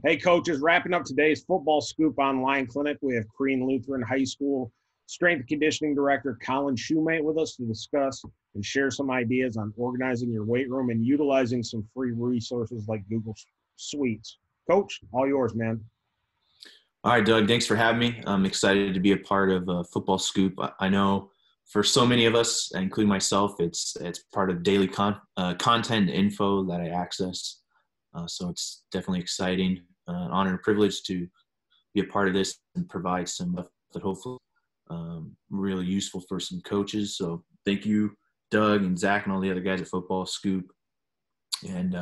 Hey, coaches, wrapping up today's football scoop online clinic. We have Crean Lutheran High School strength and conditioning director Colin Shumate with us to discuss and share some ideas on organizing your weight room and utilizing some free resources like Google Suites. Coach, all yours, man. All right, Doug, thanks for having me. I'm excited to be a part of Football Scoop. I know for so many of us, including myself, it's part of daily content and info that I access. So it's definitely exciting, an honor and privilege to be a part of this and provide some stuff that hopefully really useful for some coaches. So thank you, Doug and Zach and all the other guys at Football Scoop. And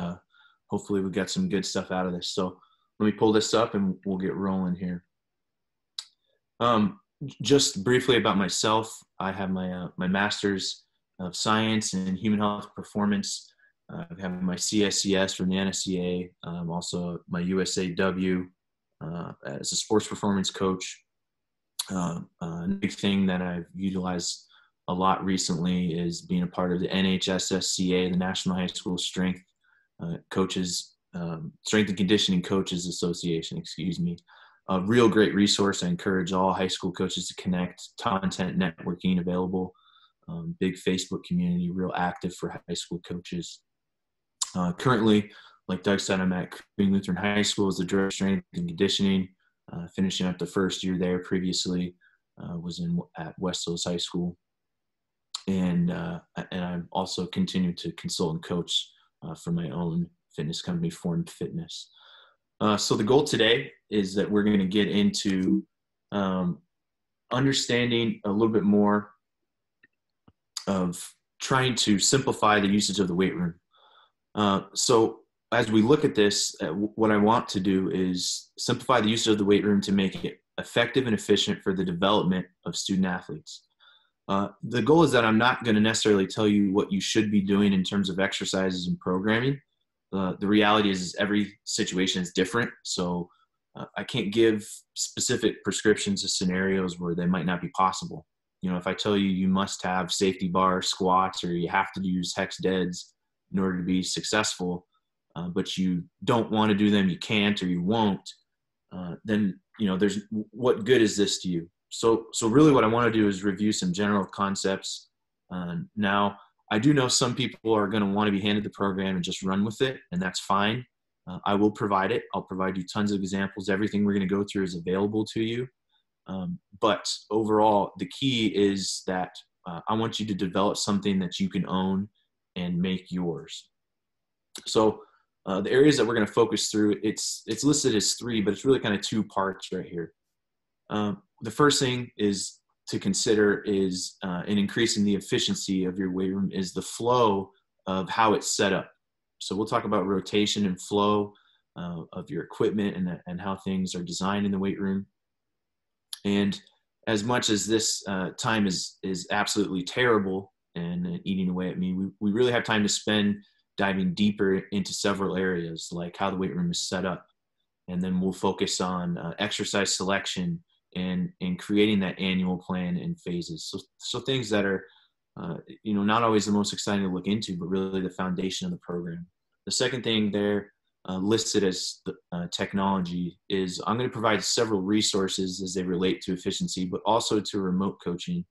hopefully we got some good stuff out of this. So let me pull this up and we'll get rolling here. Just briefly about myself, I have my Master's of Science in Human Health Performance. I have my CSCS from the NSCA, also my USAW as a sports performance coach. A big thing that I've utilized a lot recently is being a part of the NHSSCA, the National High School Strength Strength and Conditioning Coaches Association, a real great resource. I encourage all high school coaches to connect. Content networking available, big Facebook community, real active for high school coaches. Currently, like Doug said, I'm at Crean Lutheran High School as the director of strength and conditioning, finishing up the first year there. Previously, was at West Hills High School, and I'm also continued to consult and coach for my own fitness company, Formed Fitness. So the goal today is that we're going to get into understanding a little bit more of trying to simplify the usage of the weight room. So as we look at this, what I want to do is simplify the use of the weight room to make it effective and efficient for the development of student athletes. The goal is that I'm not going to necessarily tell you what you should be doing in terms of exercises and programming. The reality is every situation is different. So I can't give specific prescriptions to scenarios where they might not be possible. You know, if I tell you you must have safety bar squats or you have to use hex deads in order to be successful, but you don't want to do them, you can't or you won't, then, you know, what good is this to you? So really what I want to do is review some general concepts. Now, I do know some people are going to want to be handed the program and just run with it, and that's fine. I will provide it. I'll provide you tons of examples. Everything we're going to go through is available to you. But overall, the key is that I want you to develop something that you can own and make yours. So the areas that we're going to focus through, it's listed as 3, but it's really kind of 2 parts right here. The first thing is to consider is in increasing the efficiency of your weight room is the flow of how it's set up. So we'll talk about rotation and flow of your equipment and how things are designed in the weight room. And as much as this time is absolutely terrible and eating away at me, we really have time to spend diving deeper into several areas, like how the weight room is set up. And then we'll focus on exercise selection and creating that annual plan in phases. So things that are, not always the most exciting to look into, but really the foundation of the program. The second thing there listed as technology is I'm going to provide several resources as they relate to efficiency, but also to remote coaching.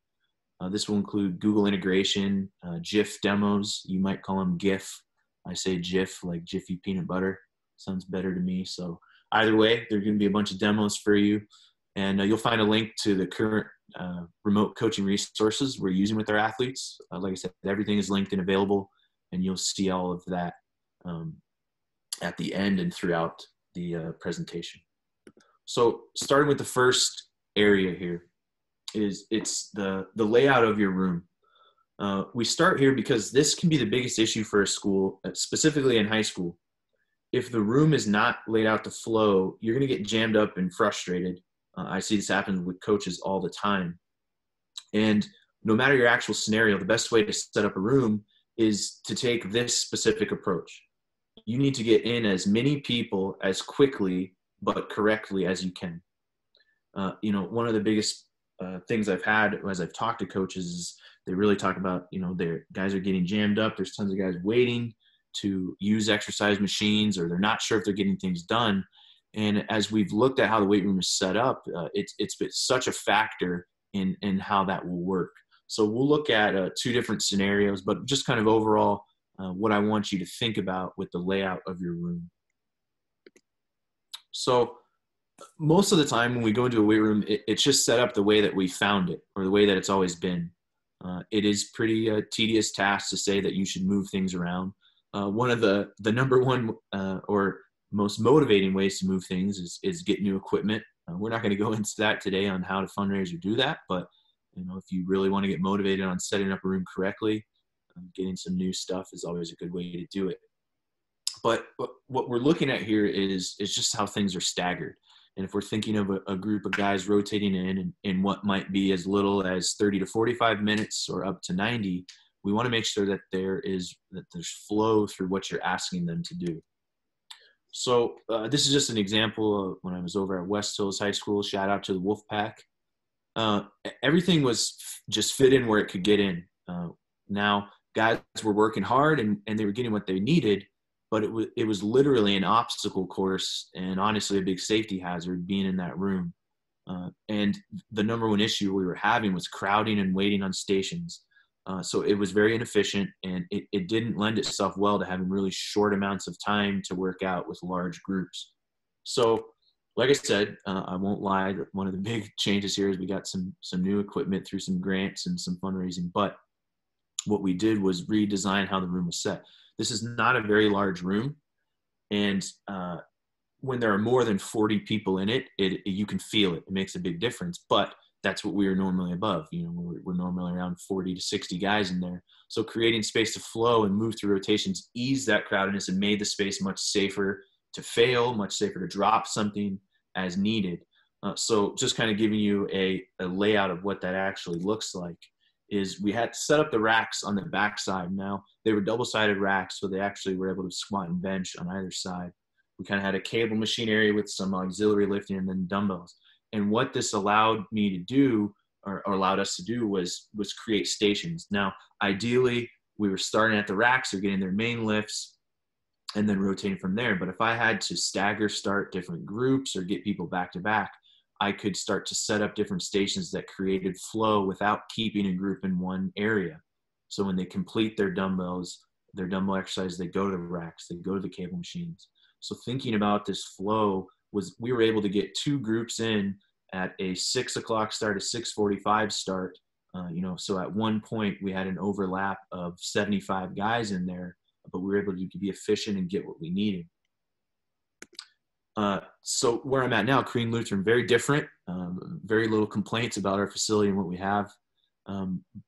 This will include Google integration, GIF demos. You might call them GIF. I say GIF, like Jiffy peanut butter. Sounds better to me. So either way, there's going to be a bunch of demos for you. And you'll find a link to the current remote coaching resources we're using with our athletes. Like I said, everything is linked and available, and you'll see all of that at the end and throughout the presentation. So starting with the first area here is it's the layout of your room. We start here because this can be the biggest issue for a school, specifically in high school. If the room is not laid out to flow, you're going to get jammed up and frustrated. I see this happen with coaches all the time. And no matter your actual scenario, the best way to set up a room is to take this specific approach. You need to get in as many people as quickly but correctly as you can. One of the biggest things I've had as I've talked to coaches is they really talk about, their guys are getting jammed up. There's tons of guys waiting to use exercise machines, or they're not sure if they're getting things done. And as we've looked at how the weight room is set up, it's been such a factor in how that will work. So we'll look at 2 different scenarios, but just kind of overall, what I want you to think about with the layout of your room. So most of the time when we go into a weight room, it's just set up the way that we found it, or the way that it's always been. It is pretty tedious task to say that you should move things around. One of the number one or most motivating ways to move things is get new equipment. We're not going to go into that today on how to fundraise or do that, but if you really want to get motivated on setting up a room correctly, getting some new stuff is always a good way to do it. But what we're looking at here is just how things are staggered. And if we're thinking of a group of guys rotating in what might be as little as 30 to 45 minutes or up to 90, we want to make sure that there's flow through what you're asking them to do. So this is just an example of when I was over at West Hills High School. Shout out to the Wolfpack. Everything was just fit in where it could get in. Now, guys were working hard and they were getting what they needed, but it was literally an obstacle course and honestly a big safety hazard being in that room. And the number one issue we were having was crowding and waiting on stations. So it was very inefficient, and it didn't lend itself well to having really short amounts of time to work out with large groups. So like I said, I won't lie, one of the big changes here is we got some new equipment through some grants and some fundraising, but what we did was redesign how the room was set. This is not a very large room, and when there are more than 40 people in it, you can feel it. It makes a big difference, but that's what we are normally above. We're normally around 40 to 60 guys in there. So creating space to flow and move through rotations eased that crowdedness and made the space much safer to fail, much safer to drop something as needed. So just kind of giving you a layout of what that actually looks like is we had set up the racks on the back side. Now they were double-sided racks, so they actually were able to squat and bench on either side. We kind of had a cable machine area with some auxiliary lifting and then dumbbells. And what this allowed me to do, or allowed us to do, was create stations. Now, ideally, we were starting at the racks or getting their main lifts and then rotating from there. But if I had to start different groups or get people back to back, I could start to set up different stations that created flow without keeping a group in one area. So when they complete their dumbbell exercise, they go to the racks, they go to the cable machines. So thinking about this flow we were able to get 2 groups in at a 6 o'clock start, a 6:45 start. So at one point we had an overlap of 75 guys in there, but we were able to be efficient and get what we needed. So where I'm at now, Crean Lutheran, very different, very little complaints about our facility and what we have.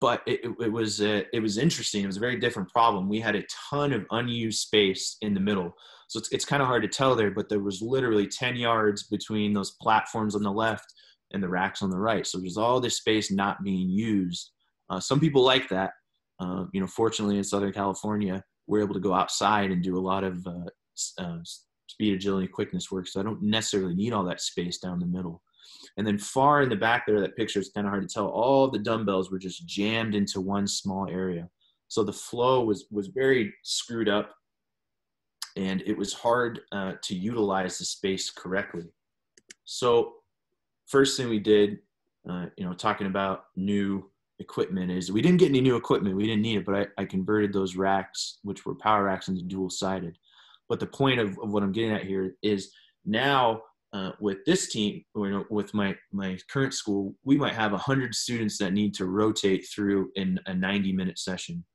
But it was interesting. It was a very different problem. We had a ton of unused space in the middle. So it's kind of hard to tell there, but there was literally 10 yards between those platforms on the left and the racks on the right. So there's all this space not being used. Some people like that. Fortunately in Southern California, we're able to go outside and do a lot of speed, agility, quickness work. So I don't necessarily need all that space down the middle. And then far in the back there, that picture is kind of hard to tell. All the dumbbells were just jammed into one small area. So the flow was very screwed up, and it was hard to utilize the space correctly. So first thing we did, talking about new equipment, is we didn't get any new equipment. We didn't need it, but I converted those racks, which were power racks, into dual-sided. But the point of what I'm getting at here is now, with this team, with my current school, we might have 100 students that need to rotate through in a 90-minute session.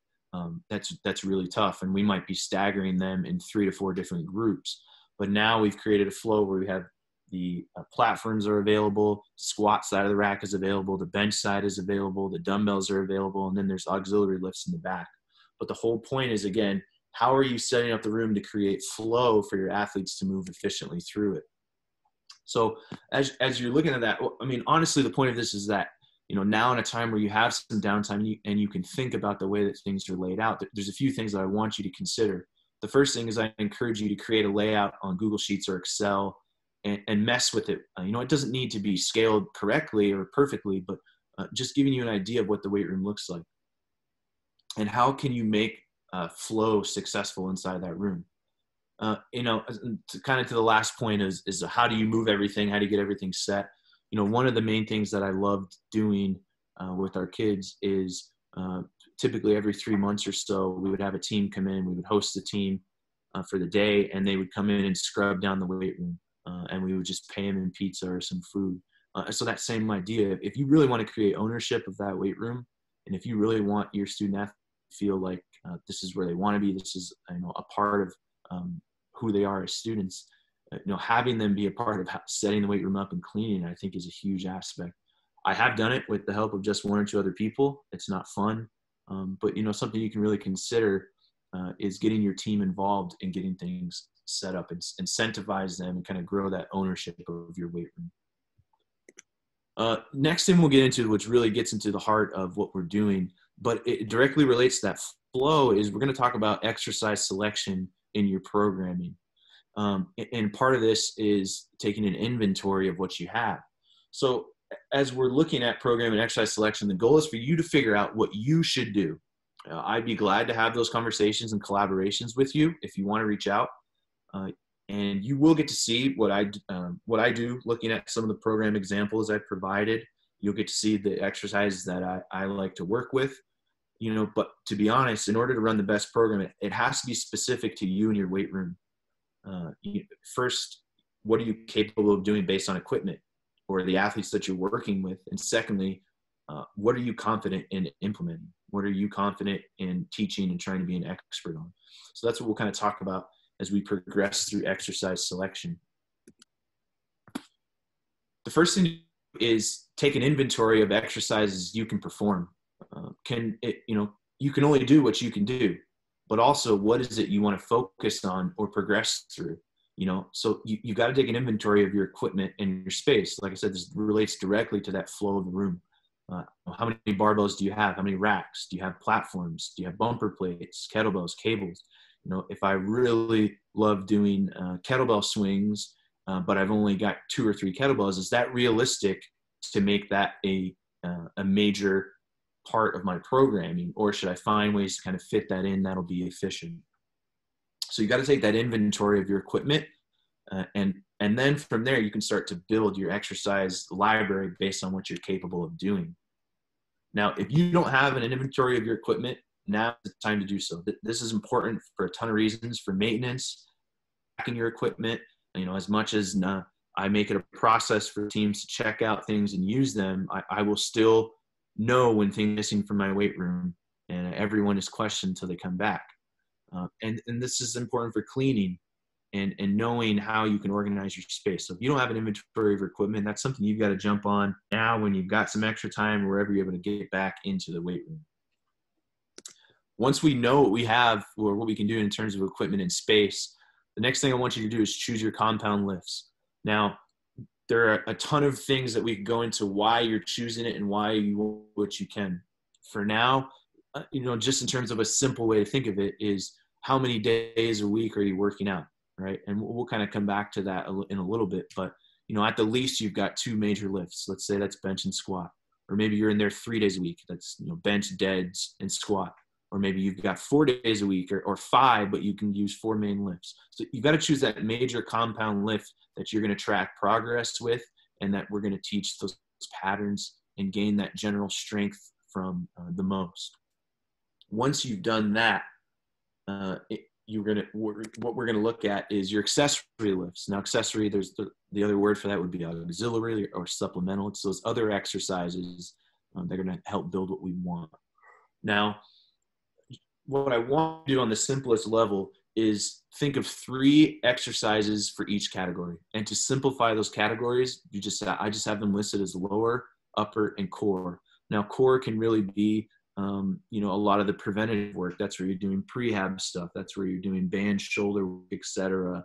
That's really tough, and we might be staggering them in 3 to 4 different groups. But now we've created a flow where we have the platforms are available, squat side of the rack is available, the bench side is available, the dumbbells are available, and then there's auxiliary lifts in the back. But the whole point is, again, how are you setting up the room to create flow for your athletes to move efficiently through it? So as you're looking at that, honestly, the point of this is that, now in a time where you have some downtime and you can think about the way that things are laid out, there's a few things that I want you to consider. The first thing is I encourage you to create a layout on Google Sheets or Excel and mess with it. It doesn't need to be scaled correctly or perfectly, but just giving you an idea of what the weight room looks like. And how can you make flow successful inside that room? To the last point is how do you move everything? How do you get everything set? One of the main things that I loved doing with our kids is typically every 3 months or so, we would have a team come in. We would host a team for the day, and they would come in and scrub down the weight room, and we would just pay them in pizza or some food. So that same idea, if you really want to create ownership of that weight room, and if you really want your student athlete to feel like this is where they want to be, this is a part of who they are as students, having them be a part of setting the weight room up and cleaning, I think is a huge aspect. I have done it with the help of just one or two other people. It's not fun, but something you can really consider is getting your team involved in getting things set up and incentivize them and kind of grow that ownership of your weight room. Next thing we'll get into, which really gets into the heart of what we're doing, but it directly relates to that flow, is we're going to talk about exercise selection in your programming. And part of this is taking an inventory of what you have. So as we're looking at program and exercise selection, the goal is for you to figure out what you should do. I'd be glad to have those conversations and collaborations with you if you want to reach out. And you will get to see what I do, looking at some of the program examples I provided. You'll get to see the exercises that I like to work with. But to be honest, in order to run the best program, it has to be specific to you and your weight room. First, what are you capable of doing based on equipment or the athletes that you're working with? And secondly, what are you confident in implementing? What are you confident in teaching and trying to be an expert on? So that's what we'll kind of talk about as we progress through exercise selection. The first thing is take an inventory of exercises you can perform. You can only do what you can do, but also what is it you want to focus on or progress through? So you got to take an inventory of your equipment and your space. Like I said, this relates directly to that flow of the room. How many barbells do you have? How many racks? Do you have platforms? Do you have bumper plates, kettlebells, cables? If I really love doing kettlebell swings, but I've only got 2 or 3 kettlebells, is that realistic to make that a major part of my programming, or should I find ways to kind of fit that in that'll be efficient? So you got to take that inventory of your equipment, and then from there you can start to build your exercise library based on what you're capable of doing. Now, if you don't have an inventory of your equipment, now is the time to do so. This is important for a ton of reasons. For maintenance, tracking your equipment, as much as I make it a process for teams to check out things and use them, I will still know when things are missing from my weight room, and everyone is questioned until they come back. And this is important for cleaning and knowing how you can organize your space. So if you don't have an inventory of your equipment, that's something you've got to jump on now when you've got some extra time, wherever you're able to get back into the weight room. Once we know what we have or what we can do in terms of equipment and space, the next thing I want you to do is choose your compound lifts. Now, there are a ton of things that we can go into why you're choosing it and why you want what you can. For now, just in terms of a simple way to think of it is how many days a week are you working out, right? And we'll kind of come back to that in a little bit, but at the least you've got 2 major lifts. Let's say that's bench and squat, or maybe you're in there 3 days a week. That's bench, deads, and squat. Or maybe you've got 4 days a week or 5, but you can use 4 main lifts. So you've got to choose that major compound lift that you're going to track progress with, and that we're going to teach those patterns and gain that general strength from the most. Once you've done that, what we're going to look at is your accessory lifts. Now, accessory, there's the other word for that would be auxiliary or supplemental. It's those other exercises that are going to help build what we want. Now, what I want to do on the simplest level is think of 3 exercises for each category. And to simplify those categories, I just have them listed as lower, upper, and core. Now, core can really be, a lot of the preventative work. That's where you're doing prehab stuff. That's where you're doing band, shoulder, etc.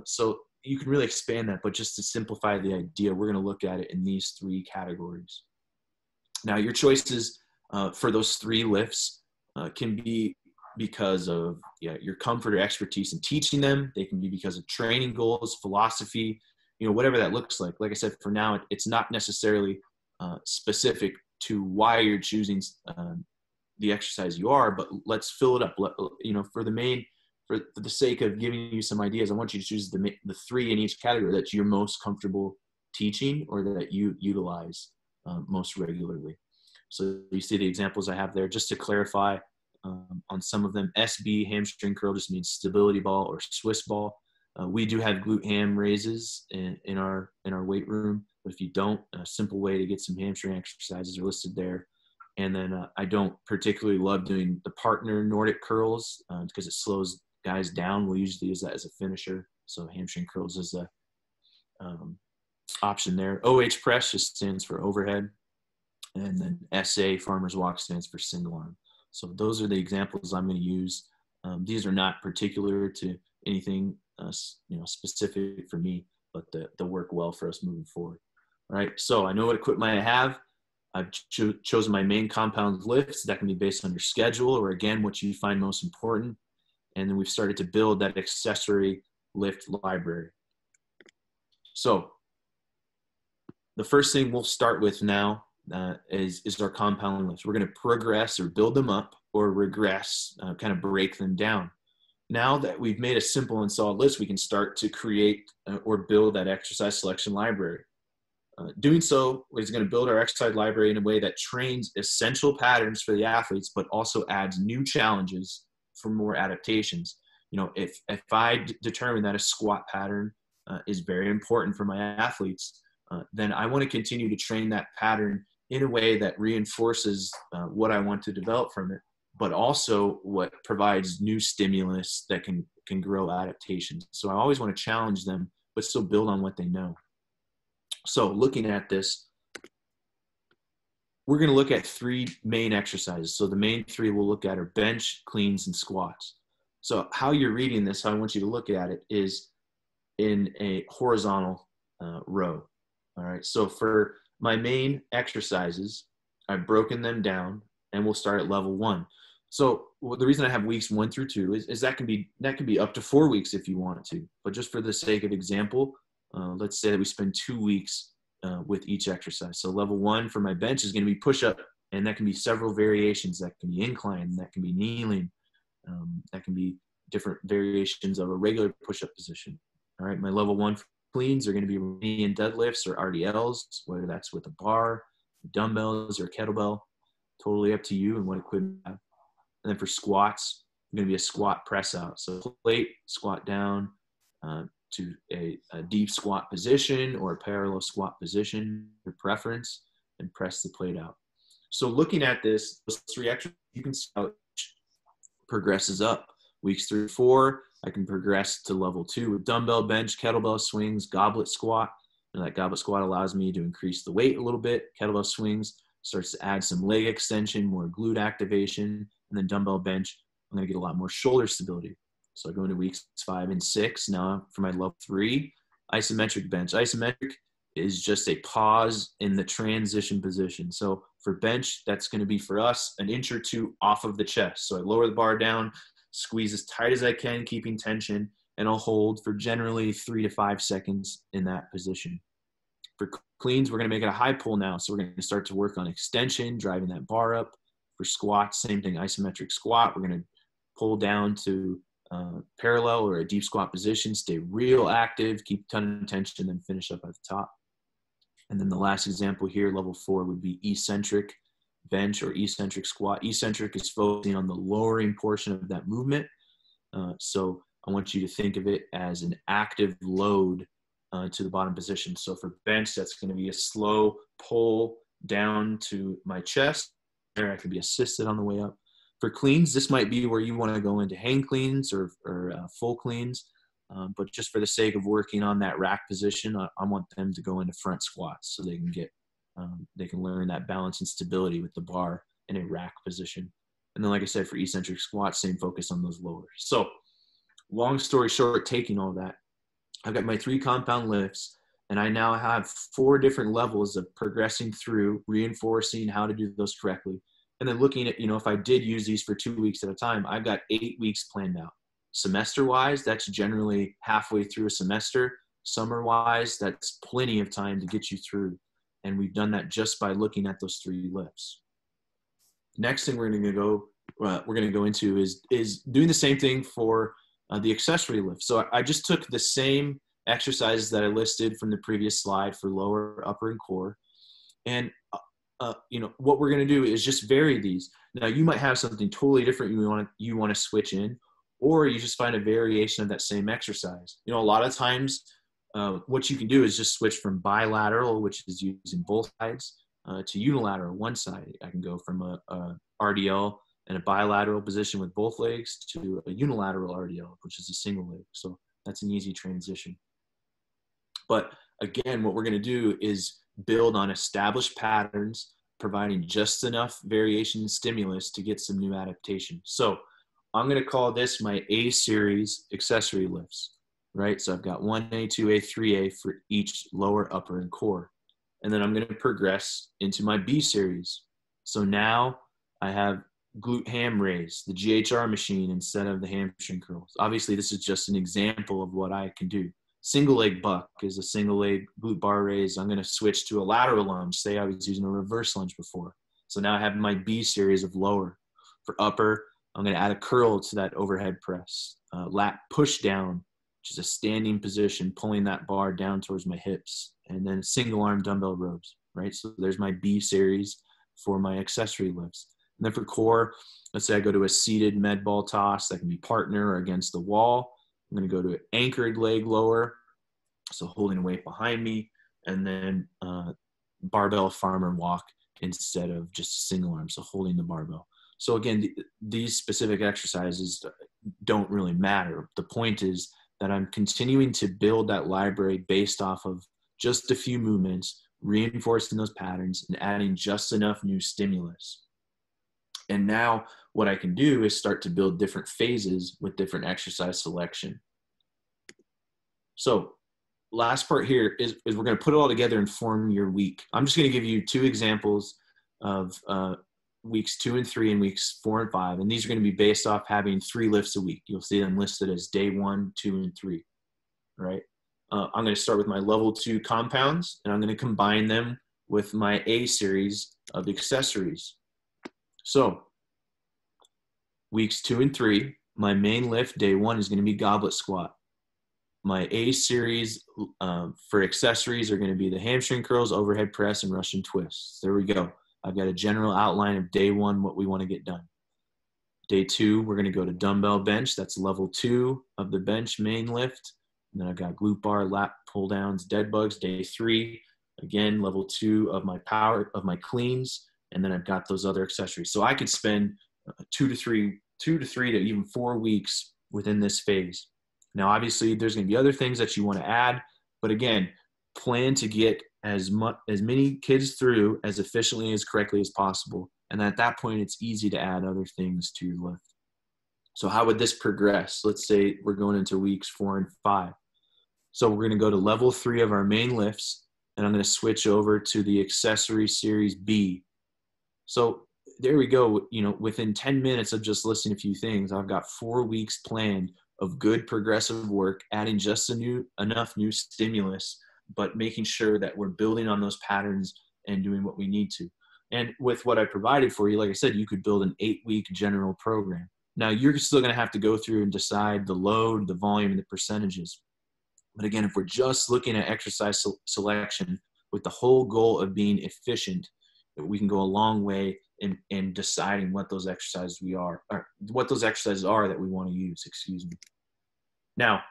So you can really expand that, but just to simplify the idea, we're going to look at it in these 3 categories. Now, your choices for those 3 lifts can be because of your comfort or expertise in teaching them. They can be because of training goals, philosophy, whatever that looks like. Like I said, for now, it's not necessarily specific to why you're choosing the exercise you are, but let's fill it up. For the for the sake of giving you some ideas, I want you to choose the 3 in each category that you're most comfortable teaching or that you utilize most regularly. So you see the examples I have there. Just to clarify on some of them, SB, hamstring curl, just means stability ball or Swiss ball. We do have glute ham raises in our weight room, but if you don't, a simple way to get some hamstring exercises are listed there. And then I don't particularly love doing the partner Nordic curls because it slows guys down. We'll usually use that as a finisher. So hamstring curls is a option there. OH press just stands for overhead. And then SA, farmer's walk, stands for single arm. So those are the examples I'm going to use. These are not particular to anything specific for me, but they'll work well for us moving forward. All right, so I know what equipment I have. I've chosen my main compound lifts. That can be based on your schedule or, again, what you find most important. And then we've started to build that accessory lift library. So the first thing we'll start with now is our compound lifts. We're going to progress or build them up or regress, kind of break them down. Now that we've made a simple and solid list, we can start to create or build that exercise selection library. Doing so is going to build our exercise library in a way that trains essential patterns for the athletes, but also adds new challenges for more adaptations. If I determine that a squat pattern is very important for my athletes, then I want to continue to train that pattern in a way that reinforces what I want to develop from it, but also what provides new stimulus that can grow adaptations. So I always want to challenge them, but still build on what they know. So looking at this, we're going to look at 3 main exercises. So the main 3 we'll look at are bench, cleans, and squats. So how you're reading this, how I want you to look at it, is in a horizontal row. All right. So for my main exercises, I've broken them down, and we'll start at level 1. So the reason I have weeks 1 through 2 is that can be up to 4 weeks if you want it to. But just for the sake of example, let's say that we spend 2 weeks with each exercise. So level 1 for my bench is going to be push-up, and that can be several variations. That can be incline, that can be kneeling, that can be different variations of a regular push-up position. All right, my level 1 cleans are going to be knee and deadlifts or RDLs, whether that's with a bar, dumbbells, or kettlebell. Totally up to you and what equipment you have. And then for squats, it's going to be a squat press out. So plate, squat down to a deep squat position or a parallel squat position, your preference, and press the plate out. So looking at this, those 3 exercises, you can see how it progresses up. Weeks 3 to 4, I can progress to level 2 with dumbbell, bench, kettlebell swings, goblet squat. And that goblet squat allows me to increase the weight a little bit. Kettlebell swings starts to add some leg extension, more glute activation. And then dumbbell bench, I'm going to get a lot more shoulder stability. So I go into weeks 5 and 6. Now for my level 3, isometric bench. Isometric is just a pause in the transition position. So for bench, that's going to be for us an inch or 2 off of the chest. So I lower the bar down, squeeze as tight as I can, keeping tension, and I'll hold for generally 3 to 5 seconds in that position. For cleans, we're going to make it a high pull now. So we're going to start to work on extension, driving that bar up. For squats, same thing, isometric squat. We're going to pull down to parallel or a deep squat position, stay real active, keep a ton of tension, then finish up at the top. And then the last example here, level 4, would be eccentric bench or eccentric squat. Eccentric is focusing on the lowering portion of that movement. So I want you to think of it as an active load to the bottom position. So for bench, that's going to be a slow pull down to my chest. There I can be assisted on the way up. For cleans, this might be where you want to go into hang cleans or full cleans. But just for the sake of working on that rack position, I want them to go into front squats so they can learn that balance and stability with the bar in a rack position. And then, like I said, for eccentric squats, same focus on those lowers. So long story short, taking all that, I've got my 3 compound lifts, and I now have 4 different levels of progressing through, reinforcing how to do those correctly. And then looking at, if I did use these for 2 weeks at a time, I've got 8 weeks planned out. Semester-wise, that's generally halfway through a semester. Summer-wise, that's plenty of time to get you through. And we've done that just by looking at those 3 lifts. Next thing we're going to go into is doing the same thing for the accessory lift. So I just took the same exercises that I listed from the previous slide for lower, upper, and core. And, what we're going to do is just vary these. Now, you might have something totally different you want to switch in, or you just find a variation of that same exercise. A lot of times what you can do is just switch from bilateral, which is using both sides, to unilateral, one side. I can go from a RDL and a bilateral position with both legs to a unilateral RDL, which is a single leg. So that's an easy transition. But again, what we're going to do is build on established patterns, providing just enough variation and stimulus to get some new adaptation. So I'm going to call this my A series accessory lifts, right? So I've got 1A, 2A, 3A for each lower, upper, and core. And then I'm going to progress into my B series. So now I have glute ham raise, the GHR machine instead of the hamstring curls. Obviously, this is just an example of what I can do. Single leg buck is a single leg glute bar raise. I'm going to switch to a lateral lunge. Say I was using a reverse lunge before. So now I have my B series of lower. For upper, I'm going to add a curl to that overhead press. Lat push down, which is a standing position, pulling that bar down towards my hips. And then single arm dumbbell rows, right? So there's my B series for my accessory lifts. And then for core, let's say I go to a seated med ball toss. That can be partner or against the wall. I'm going to go to an anchored leg lower, so holding a weight behind me, and then barbell farmer walk instead of just a single arm, so holding the barbell. So again, these specific exercises don't really matter. The point is that I'm continuing to build that library based off of just a few movements, reinforcing those patterns and adding just enough new stimulus. And now what I can do is start to build different phases with different exercise selection. So last part here is we're going to put it all together and form your week. I'm just going to give you 2 examples of weeks 2 and 3 and weeks 4 and 5. And these are going to be based off having 3 lifts a week. You'll see them listed as day 1, 2, and 3, right? I'm going to start with my level 2 compounds, and I'm going to combine them with my A series of accessories. So weeks 2 and 3, my main lift day 1 is going to be goblet squat. My A series for accessories are going to be the hamstring curls, overhead press, and Russian twists. There we go. I've got a general outline of day 1, what we want to get done. Day 2, we're going to go to dumbbell bench. That's level 2 of the bench main lift. And then I've got glute bar, lat pull downs, dead bugs. Day 3, again, level 2 of my power, of my cleans. And then I've got those other accessories. So I could spend 2 to 3 to even 4 weeks within this phase. Now, obviously, there's going to be other things that you want to add. But again, plan to get as many kids through as efficiently, as correctly as possible. And at that point, it's easy to add other things to your lift. So how would this progress? Let's say we're going into weeks 4 and 5. So we're going to go to level 3 of our main lifts, and I'm going to switch over to the accessory series B. So there we go. Within 10 minutes of just listing a few things, I've got 4 weeks planned of good progressive work, adding just enough new stimulus, but making sure that we're building on those patterns and doing what we need to. And with what I provided for you, like I said, you could build an 8-week general program. Now, you're still going to have to go through and decide the load, the volume, and the percentages. But again, if we're just looking at exercise selection with the whole goal of being efficient, we can go a long way in deciding what those exercises are that we want to use, Now,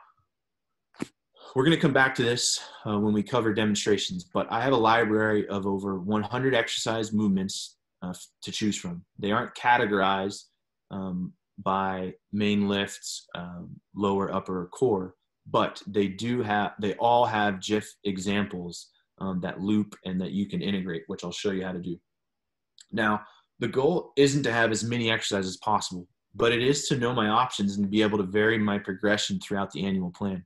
we're going to come back to this when we cover demonstrations, but I have a library of over 100 exercise movements to choose from. They aren't categorized by main lifts, lower, upper, or core, but they all have GIF examples that loop and that you can integrate, which I'll show you how to do. Now, the goal isn't to have as many exercises as possible, but it is to know my options and to be able to vary my progression throughout the annual plan.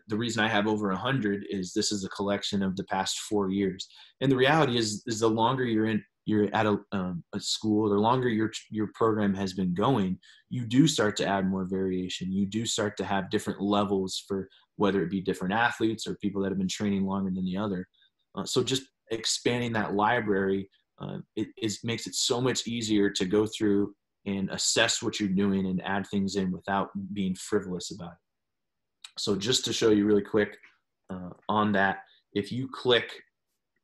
The reason I have over 100 is this is a collection of the past 4 years. And the reality is the longer you're at a school, the longer your program has been going, you do start to add more variation. You do start to have different levels for whether it be different athletes or people that have been training longer than the other. So just expanding that library, it makes it so much easier to go through and assess what you're doing and add things in without being frivolous about it. So just to show you really quick on that, if you click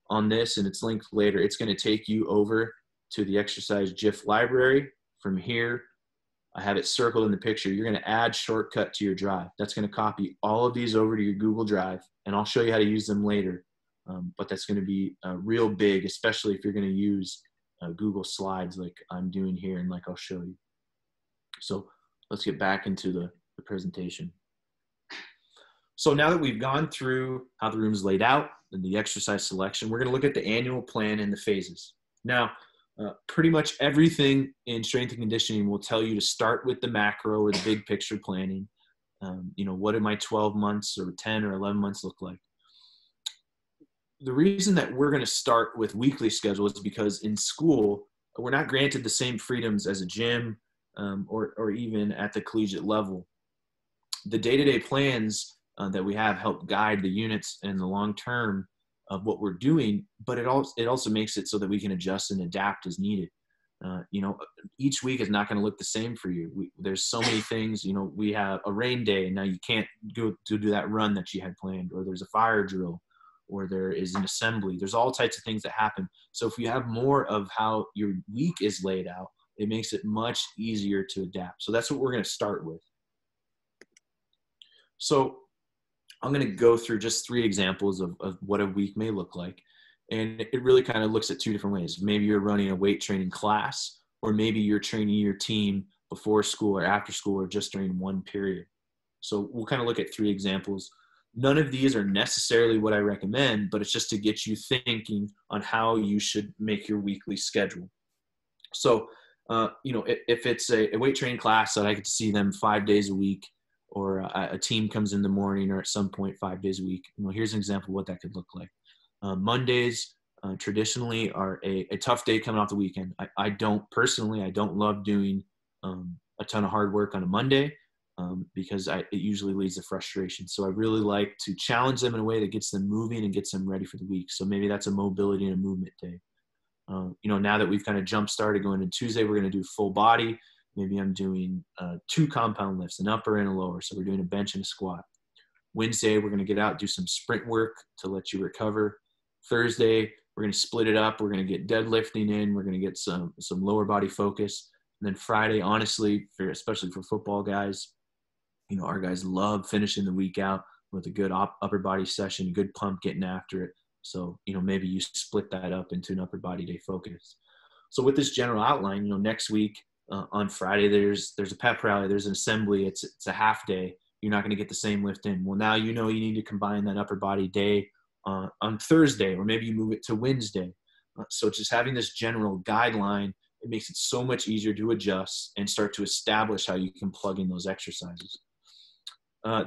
on this and it's linked later, it's going to take you over to the exercise GIF library. From here, I have it circled in the picture. You're going to add shortcut to your drive. That's going to copy all of these over to your Google Drive, and I'll show you how to use them later. But that's going to be real big, especially if you're going to use Google Slides like I'm doing here and like I'll show you. So let's get back into the presentation. So now that we've gone through how the room is laid out and the exercise selection, we're going to look at the annual plan and the phases. Now, pretty much everything in strength and conditioning will tell you to start with the macro or the big picture planning. What do my 12 months or 10 or 11 months look like? The reason that we're going to start with weekly schedule is because in school, we're not granted the same freedoms as a gym or even at the collegiate level. The day-to-day plans that we have help guide the units and the long term of what we're doing, but it also makes it so that we can adjust and adapt as needed. Each week is not going to look the same for you. There's so many things. We have a rain day, and now you can't go to do that run that you had planned, or there's a fire drill, or there is an assembly. There's all types of things that happen. So if you have more of how your week is laid out, it makes it much easier to adapt. So that's what we're going to start with. So I'm going to go through just 3 examples of what a week may look like. And it really kind of looks at 2 different ways. Maybe you're running a weight training class, or maybe you're training your team before school or after school or just during one period. So we'll kind of look at 3 examples. None of these are necessarily what I recommend, but it's just to get you thinking on how you should make your weekly schedule. So, if it's a weight training class that I get to see them 5 days a week, or a team comes in the morning or at some point 5 days a week, here's an example of what that could look like. Mondays traditionally are a tough day coming off the weekend. I don't love doing a ton of hard work on a Monday because it usually leads to frustration. So I really like to challenge them in a way that gets them moving and gets them ready for the week. So maybe that's a mobility and a movement day. Now that we've kind of jump started going to Tuesday, we're going to do full body. Maybe I'm doing 2 compound lifts, an upper and a lower. So we're doing a bench and a squat. Wednesday, we're going to get out, do some sprint work to let you recover. Thursday, we're going to split it up. We're going to get deadlifting in. We're going to get some lower body focus. And then Friday, honestly, especially for football guys, our guys love finishing the week out with a good upper body session, good pump getting after it. So, maybe you split that up into an upper body day focus. So with this general outline, next week on Friday, there's a pep rally, there's an assembly, it's a half day. You're not going to get the same lift in. Well, now you need to combine that upper body day on Thursday, or maybe you move it to Wednesday. So just having this general guideline, it makes it so much easier to adjust and start to establish how you can plug in those exercises.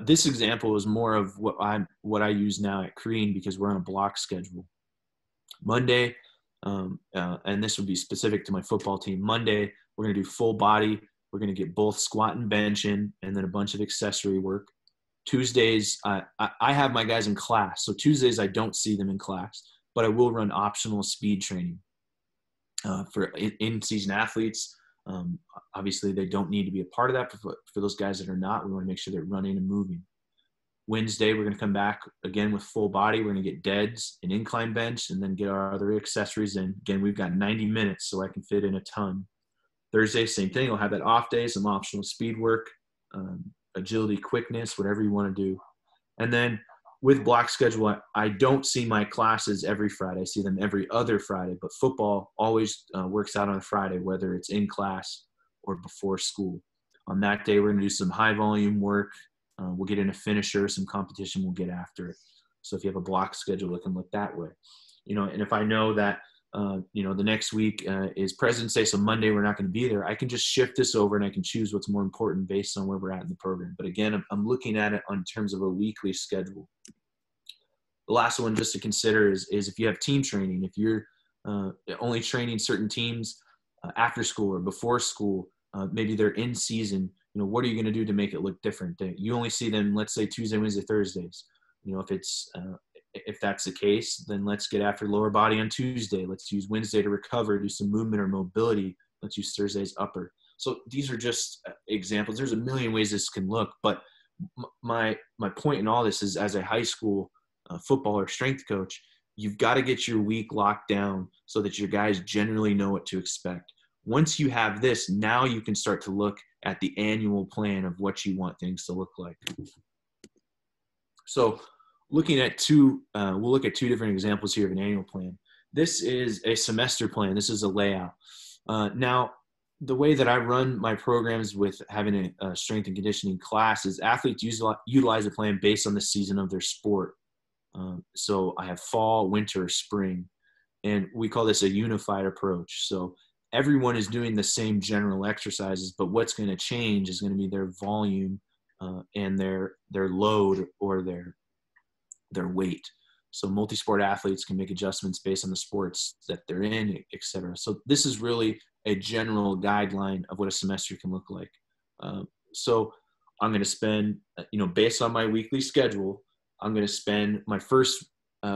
This example is more of what I use now at Crean, because we're on a block schedule. Monday, and this would be specific to my football team. Monday, we're going to do full body. We're going to get both squat and bench in, and then a bunch of accessory work. Tuesdays, I have my guys in class. So Tuesdays, I don't see them in class, but I will run optional speed training for in-season athletes. Obviously, they don't need to be a part of that. For those guys that are not, we want to make sure they're running and moving. Wednesday, we're going to come back again with full body. We're going to get deads and incline bench, and then get our other accessories in. Again, we've got 90 minutes, so I can fit in a ton. Thursday, same thing. I'll have that off day, some optional speed work, agility, quickness, whatever you want to do. And then with block schedule, I don't see my classes every Friday. I see them every other Friday, but football always works out on a Friday, whether it's in class or before school. On that day, we're going to do some high volume work. We'll get in a finisher, some competition, we'll get after it. So if you have a block schedule, it can look that way. And if I know that, the next week is President's Day, so Monday we're not going to be there, I can just shift this over and I can choose what's more important based on where we're at in the program. But again, I'm looking at it on terms of a weekly schedule. The last one just to consider is if you have team training, if you're only training certain teams after school or before school, maybe they're in season, what are you going to do to make it look different? You only see them, let's say Tuesday, Wednesday, Thursdays. If that's the case, then let's get after lower body on Tuesday. Let's use Wednesday to recover, do some movement or mobility. Let's use Thursday's upper. So these are just examples. There's a million ways this can look, but my point in all this is, as a high school football or strength coach, you've got to get your week locked down so that your guys generally know what to expect. Once you have this, now you can start to look at the annual plan of what you want things to look like. So looking at we'll look at two different examples here of an annual plan. This is a semester plan. This is a layout. Now, the way that I run my programs with having a strength and conditioning class is athletes utilize a plan based on the season of their sport. So I have fall, winter, spring, and we call this a unified approach. So everyone is doing the same general exercises, but what's going to change is going to be their volume and their load or their weight. So multi-sport athletes can make adjustments based on the sports that they're in, et cetera. So this is really a general guideline of what a semester can look like. So I'm going to spend, based on my weekly schedule, I'm going to spend my first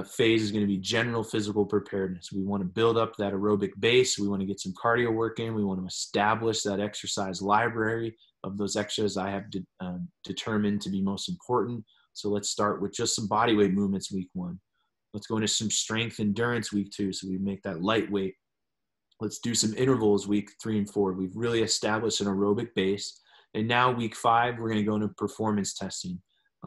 phase is going to be general physical preparedness. We want to build up that aerobic base. We want to get some cardio work in. We want to establish that exercise library of those exercises I have determined to be most important. So let's start with just some body weight movements week 1. Let's go into some strength endurance week 2. So we make that lightweight. Let's do some intervals week 3 and 4. We've really established an aerobic base. And now week 5, we're going to go into performance testing.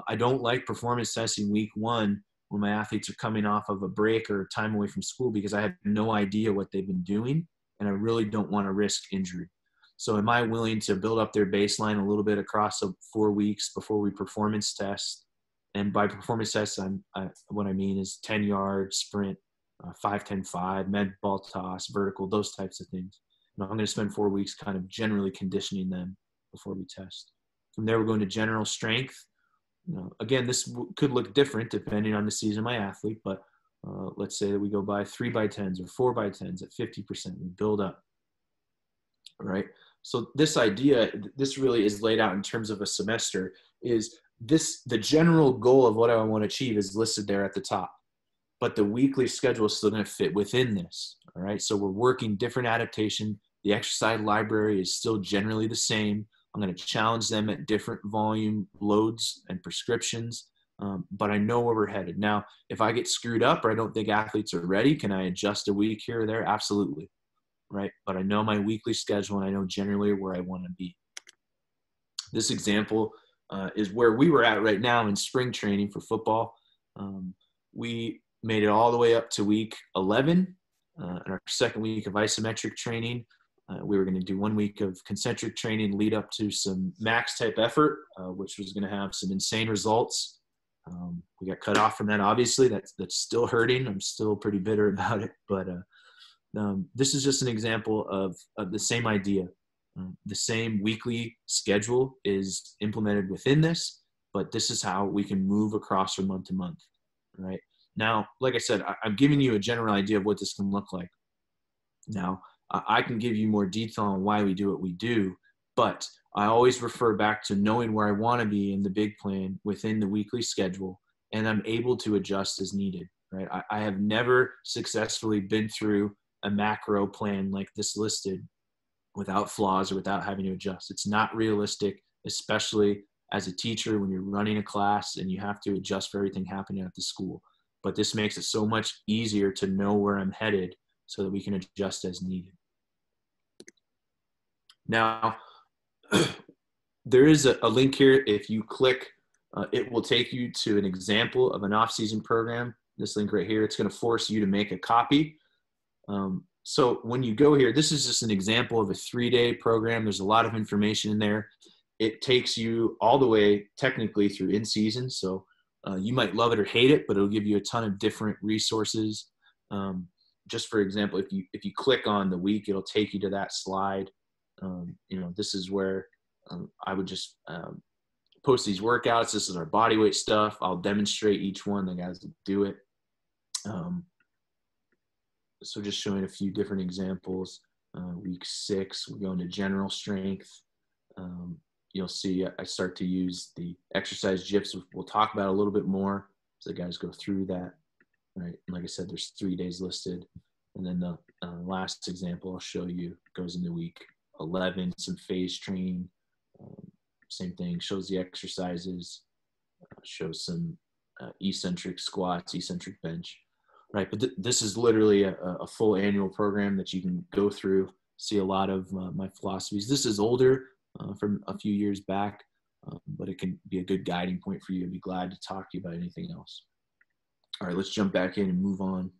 I don't like performance testing week 1 when my athletes are coming off of a break or time away from school, because I have no idea what they've been doing and I really don't want to risk injury. So am I willing to build up their baseline a little bit across 4 weeks before we performance test? And by performance tests, what I mean is 10-yard sprint, 5-10-5, med ball toss, vertical, those types of things. And I'm going to spend 4 weeks kind of generally conditioning them before we test. From there, we're going to general strength. Again, this could look different depending on the season of my athlete, but let's say that we go by 3x10s or 4x10s at 50%. We build up, all right? So this idea, this really is laid out in terms of a semester, is the general goal of what I want to achieve is listed there at the top, but the weekly schedule is still going to fit within this, all right? So we're working different adaptation. The exercise library is still generally the same. I'm going to challenge them at different volume loads and prescriptions, but I know where we're headed. Now, if I get screwed up or I don't think athletes are ready, can I adjust a week here or there? Absolutely, right? But I know my weekly schedule and I know generally where I want to be. This example is where we were at right now in spring training for football. We made it all the way up to week 11 in our second week of isometric training. We were going to do 1 week of concentric training, lead up to some max type effort, which was going to have some insane results. We got cut off from that. Obviously, that's still hurting. I'm still pretty bitter about it, but this is just an example of the same idea. The same weekly schedule is implemented within this, but this is how we can move across from month to month, right? Now, like I said, I'm giving you a general idea of what this can look like. Now, I can give you more detail on why we do what we do, but I always refer back to knowing where I want to be in the big plan within the weekly schedule, and I'm able to adjust as needed, right? I have never successfully been through a macro plan like this listed without flaws or without having to adjust. It's not realistic, especially as a teacher when you're running a class and you have to adjust for everything happening at the school. But this makes it so much easier to know where I'm headed so that we can adjust as needed. Now, there is a link here. If you click, it will take you to an example of an off-season program. This link right here, it's going to force you to make a copy. So when you go here, this is just an example of a 3-day program. There's a lot of information in there. It takes you all the way technically through in season. So you might love it or hate it, but it'll give you a ton of different resources. Just for example, if you click on the week, it'll take you to that slide. This is where I would just post these workouts. This is our body weight stuff. I'll demonstrate each one. The guys will do it. So just showing a few different examples. Week 6, we go into general strength. You'll see I start to use the exercise GIFs. We'll talk about a little bit more as the guys go through that. Right. And like I said, there's 3 days listed. And then the last example I'll show you goes into week 11, some phase training. Same thing, shows the exercises, shows some eccentric squats, eccentric bench, right? But this is literally a full annual program that you can go through, see a lot of my philosophies. This is older from a few years back, but it can be a good guiding point for you. I'd be glad to talk to you about anything else. All right, let's jump back in and move on.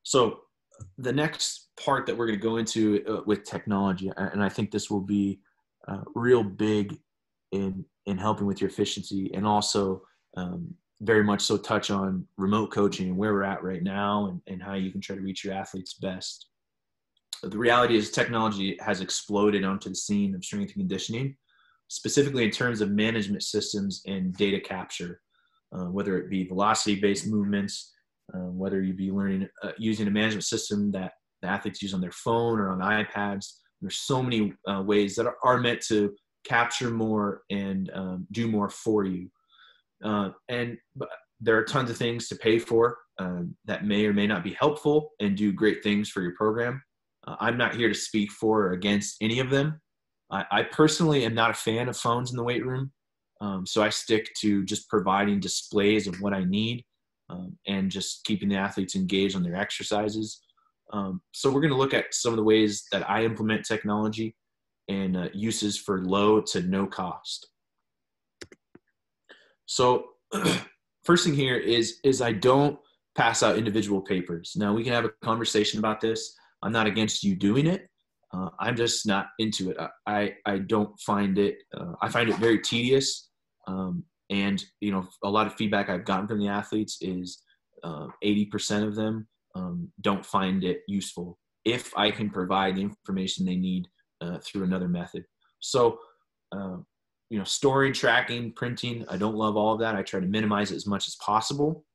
So the next part that we're going to go into with technology, and I think this will be real big in helping with your efficiency, and also very much so touch on remote coaching and where we're at right now, and how you can try to reach your athletes best. The reality is technology has exploded onto the scene of strength and conditioning, specifically in terms of management systems and data capture, whether it be velocity-based movements, whether you be learning using a management system that the athletes use on their phone or on iPads. There's so many ways that are meant to capture more and do more for you. And there are tons of things to pay for that may or may not be helpful and do great things for your program. I'm not here to speak for or against any of them. I personally am not a fan of phones in the weight room. So I stick to just providing displays of what I need and just keeping the athletes engaged on their exercises. So we're going to look at some of the ways that I implement technology and uses for low to no cost. So first thing here is I don't pass out individual papers. Now we can have a conversation about this. I'm not against you doing it. I'm just not into it. I don't find it, I find it very tedious. And, you know, a lot of feedback I've gotten from the athletes is 80% of them don't find it useful if I can provide the information they need through another method. So, you know, storing, tracking, printing, I don't love all of that. I try to minimize it as much as possible.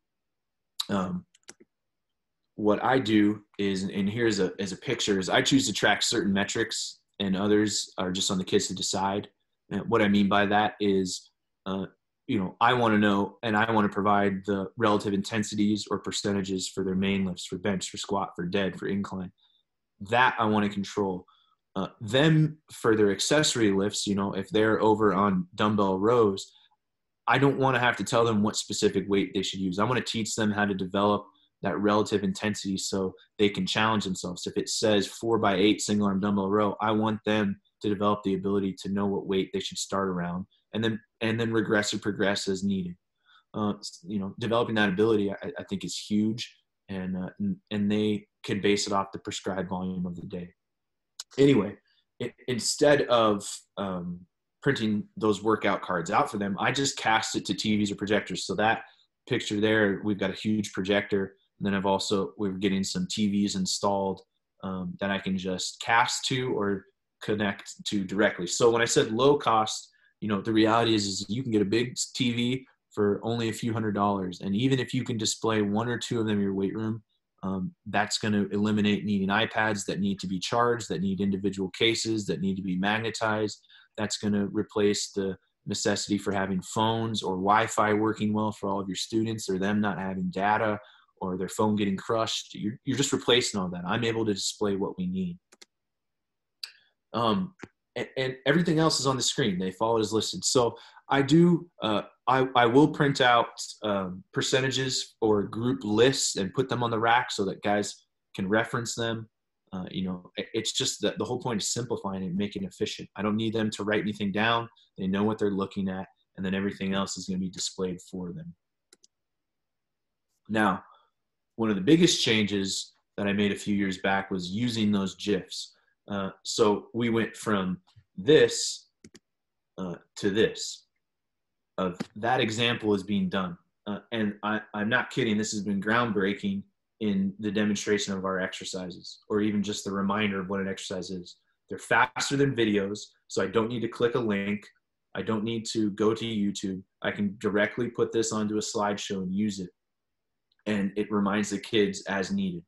What I do is, and here's a picture, is I choose to track certain metrics and others are just on the kids to decide. And what I mean by that is, you know, I want to know and I want to provide the relative intensities or percentages for their main lifts, for bench, for squat, for dead, for incline. That I want to control. Them for their accessory lifts, you know, if they're over on dumbbell rows, I don't want to have to tell them what specific weight they should use. I want to teach them how to develop that relative intensity so they can challenge themselves. If it says 4x8 single arm dumbbell row, I want them to develop the ability to know what weight they should start around and then regress or progress as needed. You know, developing that ability I think is huge, and they can base it off the prescribed volume of the day. Anyway, instead of printing those workout cards out for them, I just cast it to TVs or projectors. So that picture there, we've got a huge projector. And then we're getting some TVs installed that I can just cast to or connect to directly. So when I said low cost, you know, the reality is you can get a big TV for only a few $100s. And even if you can display one or two of them in your weight room, that's going to eliminate needing iPads that need to be charged, that need individual cases, that need to be magnetized. That's going to replace the necessity for having phones or Wi-Fi working well for all of your students, or them not having data, or their phone getting crushed. You're just replacing all that. I'm able to display what we need. And everything else is on the screen. They follow as listed. So I do, I will print out percentages or group lists and put them on the rack so that guys can reference them. You know, it's just that the whole point is simplifying and making it efficient. I don't need them to write anything down. They know what they're looking at, and then everything else is going to be displayed for them. Now, one of the biggest changes that I made a few years back was using those GIFs. So we went from this to this. That example is being done. And I'm not kidding. This has been groundbreaking in the demonstration of our exercises, or even just the reminder of what an exercise is. They're faster than videos, so I don't need to click a link. I don't need to go to YouTube. I can directly put this onto a slideshow and use it. And it reminds the kids as needed.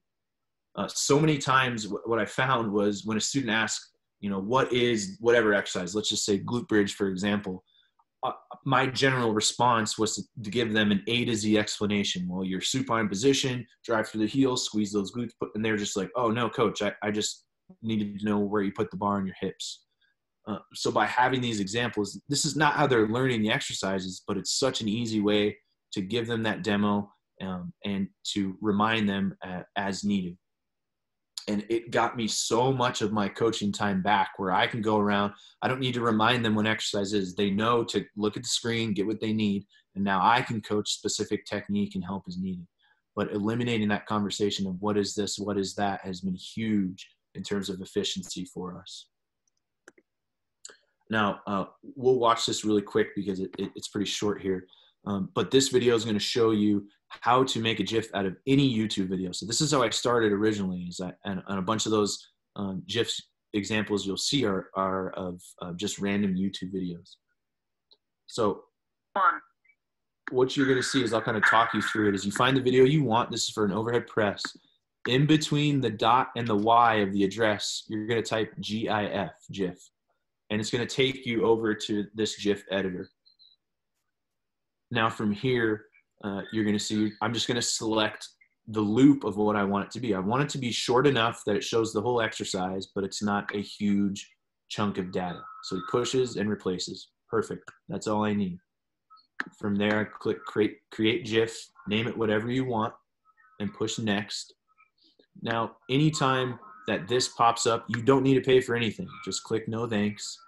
So many times what I found was when a student asked, you know, what is whatever exercise, let's just say glute bridge, for example, my general response was to give them an A to Z explanation. Well, your supine position, drive through the heels, squeeze those glutes, and they're just like, oh no, coach, I just needed to know where you put the bar on your hips. So by having these examples, this is not how they're learning the exercises, but it's such an easy way to give them that demo and to remind them as needed. And it got me so much of my coaching time back, where I can go around. I don't need to remind them when exercise is. They know to look at the screen, get what they need, and now I can coach specific technique and help as needed. But eliminating that conversation of what is this, what is that, has been huge in terms of efficiency for us. Now, we'll watch this really quick because it's pretty short here. But this video is going to show you how to make a GIF out of any YouTube video. So this is how I started originally, and a bunch of those GIF examples you'll see are of just random YouTube videos. So what you're going to see is, I'll kind of talk you through it, is you find the video you want. This is for an overhead press. In between the dot and the Y of the address, you're going to type GIF, GIF. And it's going to take you over to this GIF editor. Now from here, you're going to see, I'm just going to select the loop of what I want it to be. I want it to be short enough that it shows the whole exercise, but it's not a huge chunk of data. So it pushes and replaces. Perfect. That's all I need. From there, I click create GIF, name it whatever you want, and push next. Now, anytime that this pops up, you don't need to pay for anything. Just click no thanks.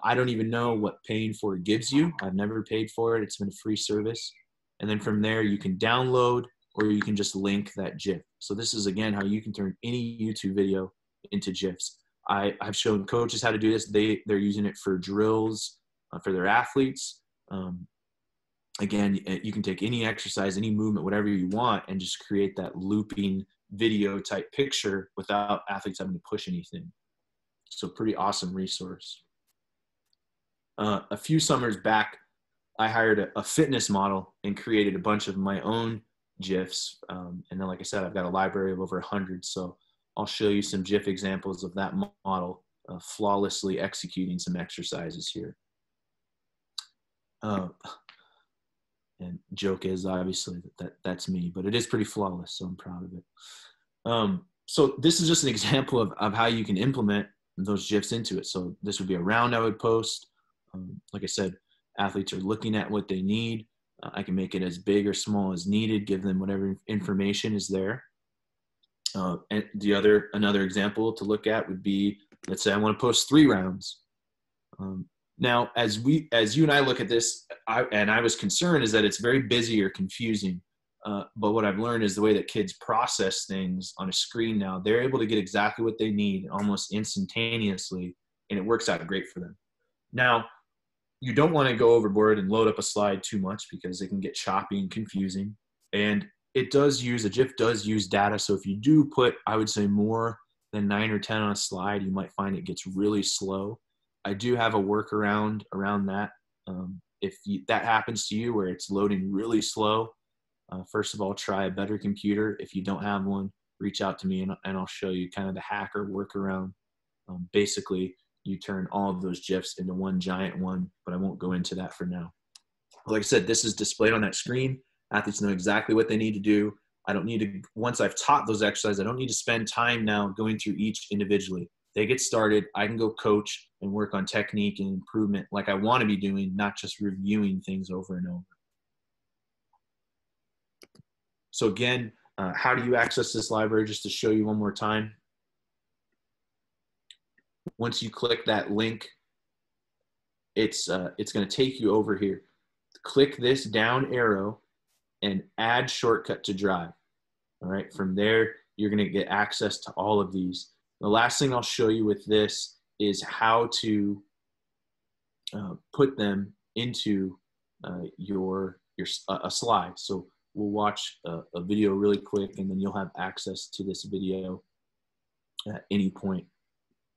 I don't even know what paying for it gives you. I've never paid for it. It's been a free service. And then from there, you can download, or you can just link that GIF. So this is, again, how you can turn any YouTube video into GIFs. I've shown coaches how to do this. They're using it for drills for their athletes. Again, you can take any exercise, any movement, whatever you want, and just create that looping video type picture without athletes having to push anything. So pretty awesome resource. A few summers back, I hired a fitness model and created a bunch of my own GIFs. And then, like I said, I've got a library of over 100. So I'll show you some GIF examples of that model flawlessly executing some exercises here. And joke is obviously that's me, but it is pretty flawless, so I'm proud of it. So this is just an example of how you can implement those GIFs into it. So this would be a round I would post. Like I said, athletes are looking at what they need. I can make it as big or small as needed, give them whatever information is there. And another example to look at would be, let's say I want to post 3 rounds. Now, as you and I look at this, I was concerned, is that it's very busy or confusing. But what I've learned is the way that kids process things on a screen now, they're able to get exactly what they need almost instantaneously, and it works out great for them. Now, you don't want to go overboard and load up a slide too much, because it can get choppy and confusing. And a GIF does use data. So if you do put, I would say, more than 9 or 10 on a slide, you might find it gets really slow. I do have a workaround around that. If that happens to you where it's loading really slow, first of all, try a better computer. If you don't have one, reach out to me and I'll show you kind of the hack or workaround. Basically, you turn all of those GIFs into one giant one, but I won't go into that for now. Like I said, this is displayed on that screen. Athletes know exactly what they need to do. I don't need to, once I've taught those exercises, I don't need to spend time now going through each individually. They get started, I can go coach and work on technique and improvement like I want to be doing, not just reviewing things over and over. So again, how do you access this library? Just to show you one more time. Once you click that link, it's going to take you over here. Click this down arrow and add shortcut to Drive. All right, from there, you're going to get access to all of these. The last thing I'll show you with this is how to put them into a slide. So we'll watch a video really quick, and then you'll have access to this video at any point.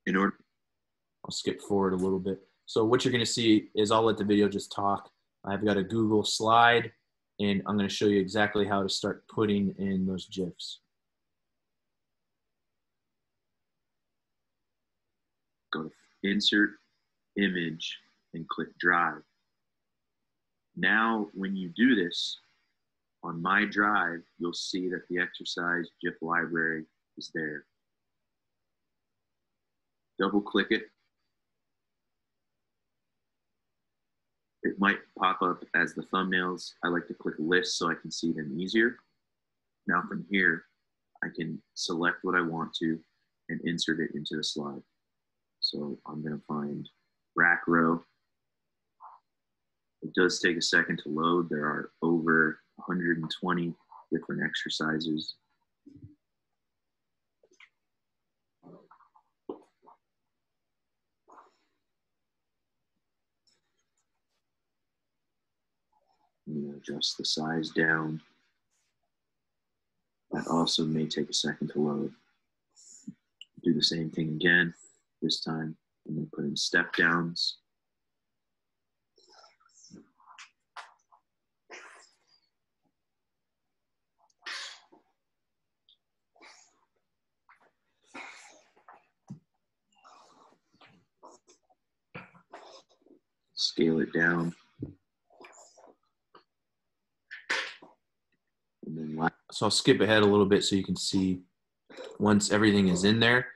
I'll skip forward a little bit. So what you're going to see is, I'll let the video just talk. I've got a Google slide, and I'm going to show you exactly how to start putting in those GIFs. Go to Insert Image and click Drive. Now, when you do this, on my drive, you'll see that the exercise GIF library is there. double click it. It might pop up as the thumbnails. I like to click list so I can see them easier. Now from here, I can select what I want to and insert it into the slide. So I'm going to find rack row. It does take a second to load. There are over 120 different exercises. I'm going to adjust the size down. That also may take a second to load. Do the same thing again. This time, I'm going to put in step downs. Scale it down. And then So I'll skip ahead a little bit so you can see once everything is in there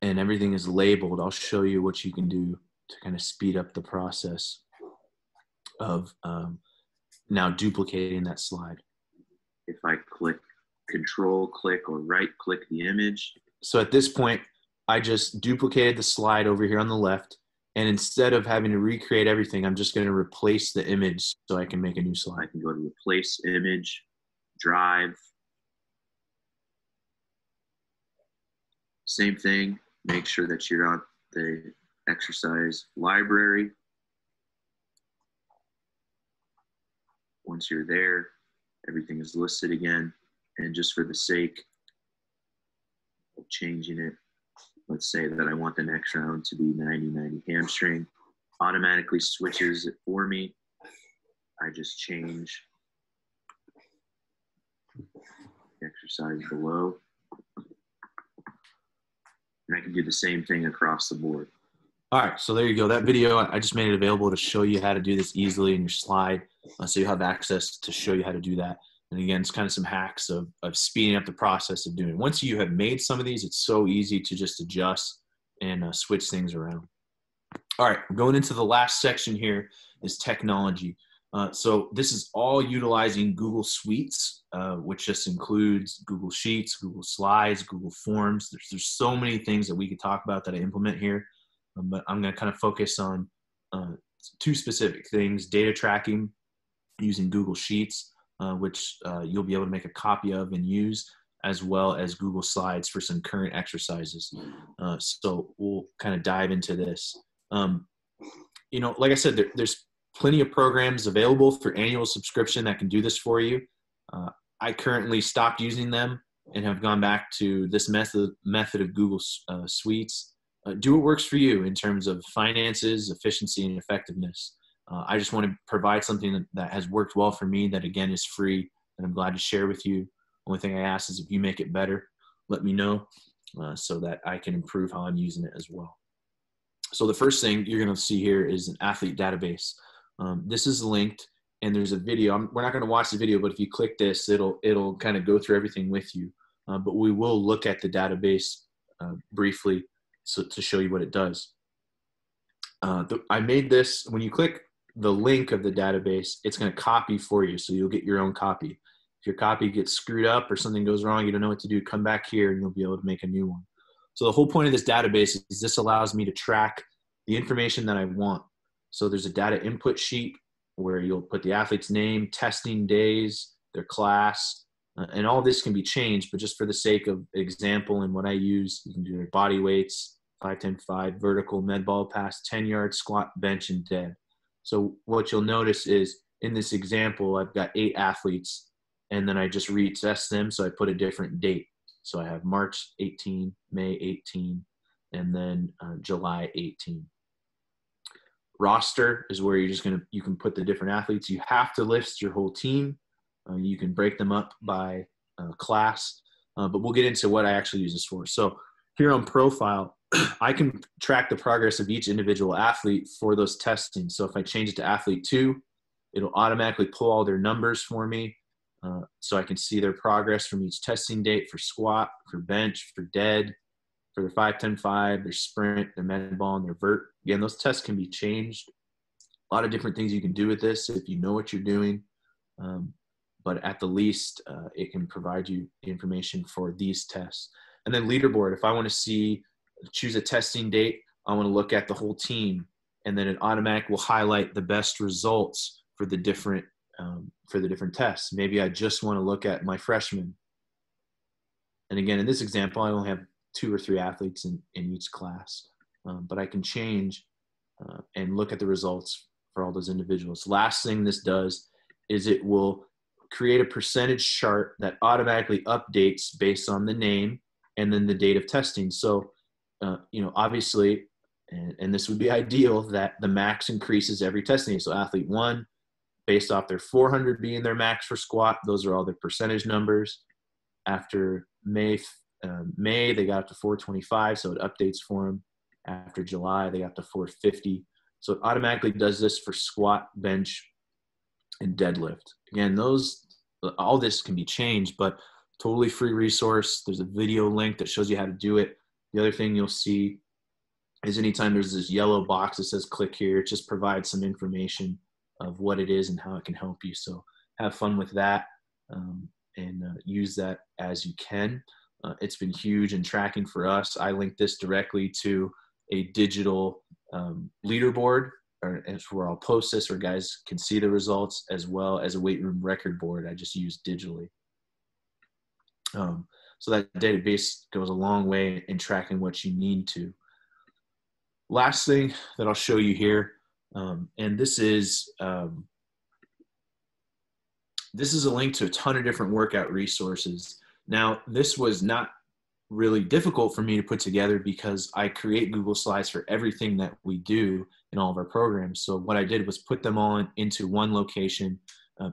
and everything is labeled, I'll show you what you can do to kind of speed up the process of now duplicating that slide. if I click control click or right click the image. So at this point, I just duplicated the slide over here on the left. And instead of having to recreate everything, I'm just going to replace the image so I can make a new slide. I can go to replace image, drive. Same thing, make sure that you're on the exercise library. Once you're there, everything is listed again. And just for the sake of changing it, let's say that I want the next round to be 90-90 hamstring. Automatically switches it for me. I just change the exercise below. And I can do the same thing across the board. All right, so there you go. That video, I just made it available to show you how to do this easily in your slide. So you have access to show you how to do that. And again, it's kind of some hacks of speeding up the process of doing it. Once you have made some of these, it's so easy to just adjust and switch things around. All right, going into the last section here is technology. So this is all utilizing Google Suites, which just includes Google Sheets, Google Slides, Google Forms. There's so many things that we could talk about that I implement here, but I'm going to kind of focus on two specific things: data tracking using Google Sheets, which you'll be able to make a copy of and use, as well as Google Slides for some current exercises. So we'll kind of dive into this. You know, like I said, there's plenty of programs available for annual subscription that can do this for you. I currently stopped using them and have gone back to this method of Google Suites. Do what works for you in terms of finances, efficiency, and effectiveness. I just want to provide something that has worked well for me that, again, is free, and I'm glad to share with you. Only thing I ask is if you make it better, let me know so that I can improve how I'm using it as well. So the first thing you're going to see here is an athlete database. This is linked, and there's a video. We're not going to watch the video, but if you click this, it'll kind of go through everything with you. But we will look at the database briefly to show you what it does. I made this. When you click the link of the database, it's going to copy for you, so you'll get your own copy. If your copy gets screwed up or something goes wrong, you don't know what to do, come back here and you'll be able to make a new one. So the whole point of this database is this allows me to track the information that I want. So there's a data input sheet where you'll put the athlete's name, testing days, their class, and all this can be changed, but just for the sake of example and what I use, you can do their body weights, 5, 10, 5, vertical, med ball pass, 10-yard squat, bench, and dead. So what you'll notice is in this example, I've got 8 athletes, and then I just retest them, so I put a different date. So I have March 18, May 18, and then July 18. Roster is where you can put the different athletes. You have to list your whole team. You can break them up by class, but we'll get into what I actually use this for. So here on profile, I can track the progress of each individual athlete for those testing. So if I change it to athlete 2, it'll automatically pull all their numbers for me. So I can see their progress from each testing date for squat, for bench, for dead, for their 5-10-5, their sprint, their med ball, and their vert. Again, those tests can be changed. A lot of different things you can do with this if you know what you're doing. But at the least, it can provide you the information for these tests. And then leaderboard, if I want to choose a testing date, I want to look at the whole team, and then it automatically will highlight the best results for the different tests. Maybe I just want to look at my freshmen. And again, in this example, I only have 2 or 3 athletes in each class, but I can change and look at the results for all those individuals. Last thing this does is it will create a percentage chart that automatically updates based on the name and then the date of testing. So, obviously, and this would be ideal, that the max increases every testing. So athlete 1, based off their 400 being their max for squat, those are all their percentage numbers. After May, they got up to 425, so it updates for them. After July, they got to 450. So it automatically does this for squat, bench, and deadlift. Again, all this can be changed, but totally free resource. There's a video link that shows you how to do it. The other thing you'll see is anytime there's this yellow box that says click here, it just provides some information of what it is and how it can help you. So have fun with that and use that as you can. It's been huge in tracking for us. I linked this directly to a digital leaderboard, where I'll post this where guys can see the results, as well as a weight room record board I just use digitally. So that database goes a long way in tracking what you need to. Last thing that I'll show you here, and this is a link to a ton of different workout resources. Now, this was not really difficult for me to put together because I create Google Slides for everything that we do in all of our programs. So what I did was put them all into one location,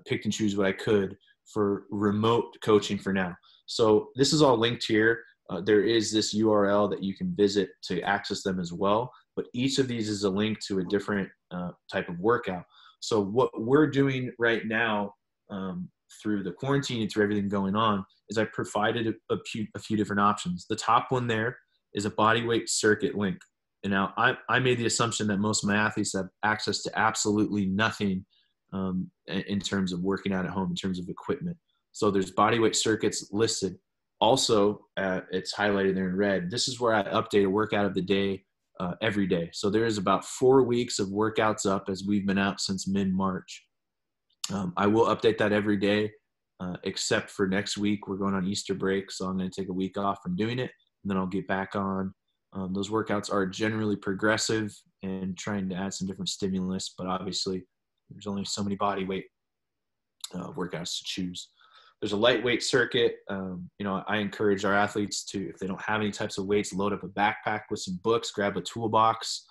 picked and choose what I could for remote coaching for now. So this is all linked here. There is this URL that you can visit to access them as well, but each of these is a link to a different type of workout. So what we're doing right now through the quarantine and through everything going on is I provided a few different options. The top one there is a bodyweight circuit link. And now I made the assumption that most of my athletes have access to absolutely nothing in terms of working out at home, in terms of equipment. So there's bodyweight circuits listed. Also, it's highlighted there in red. This is where I update a workout of the day every day. So there is about 4 weeks of workouts up as we've been out since mid-March. I will update that every day, except for next week. We're going on Easter break, so I'm going to take a week off from doing it, and then I'll get back on. Those workouts are generally progressive and trying to add some different stimulus, but obviously there's only so many body weight workouts to choose. There's a lightweight circuit. I encourage our athletes to, if they don't have any types of weights, load up a backpack with some books, grab a toolbox,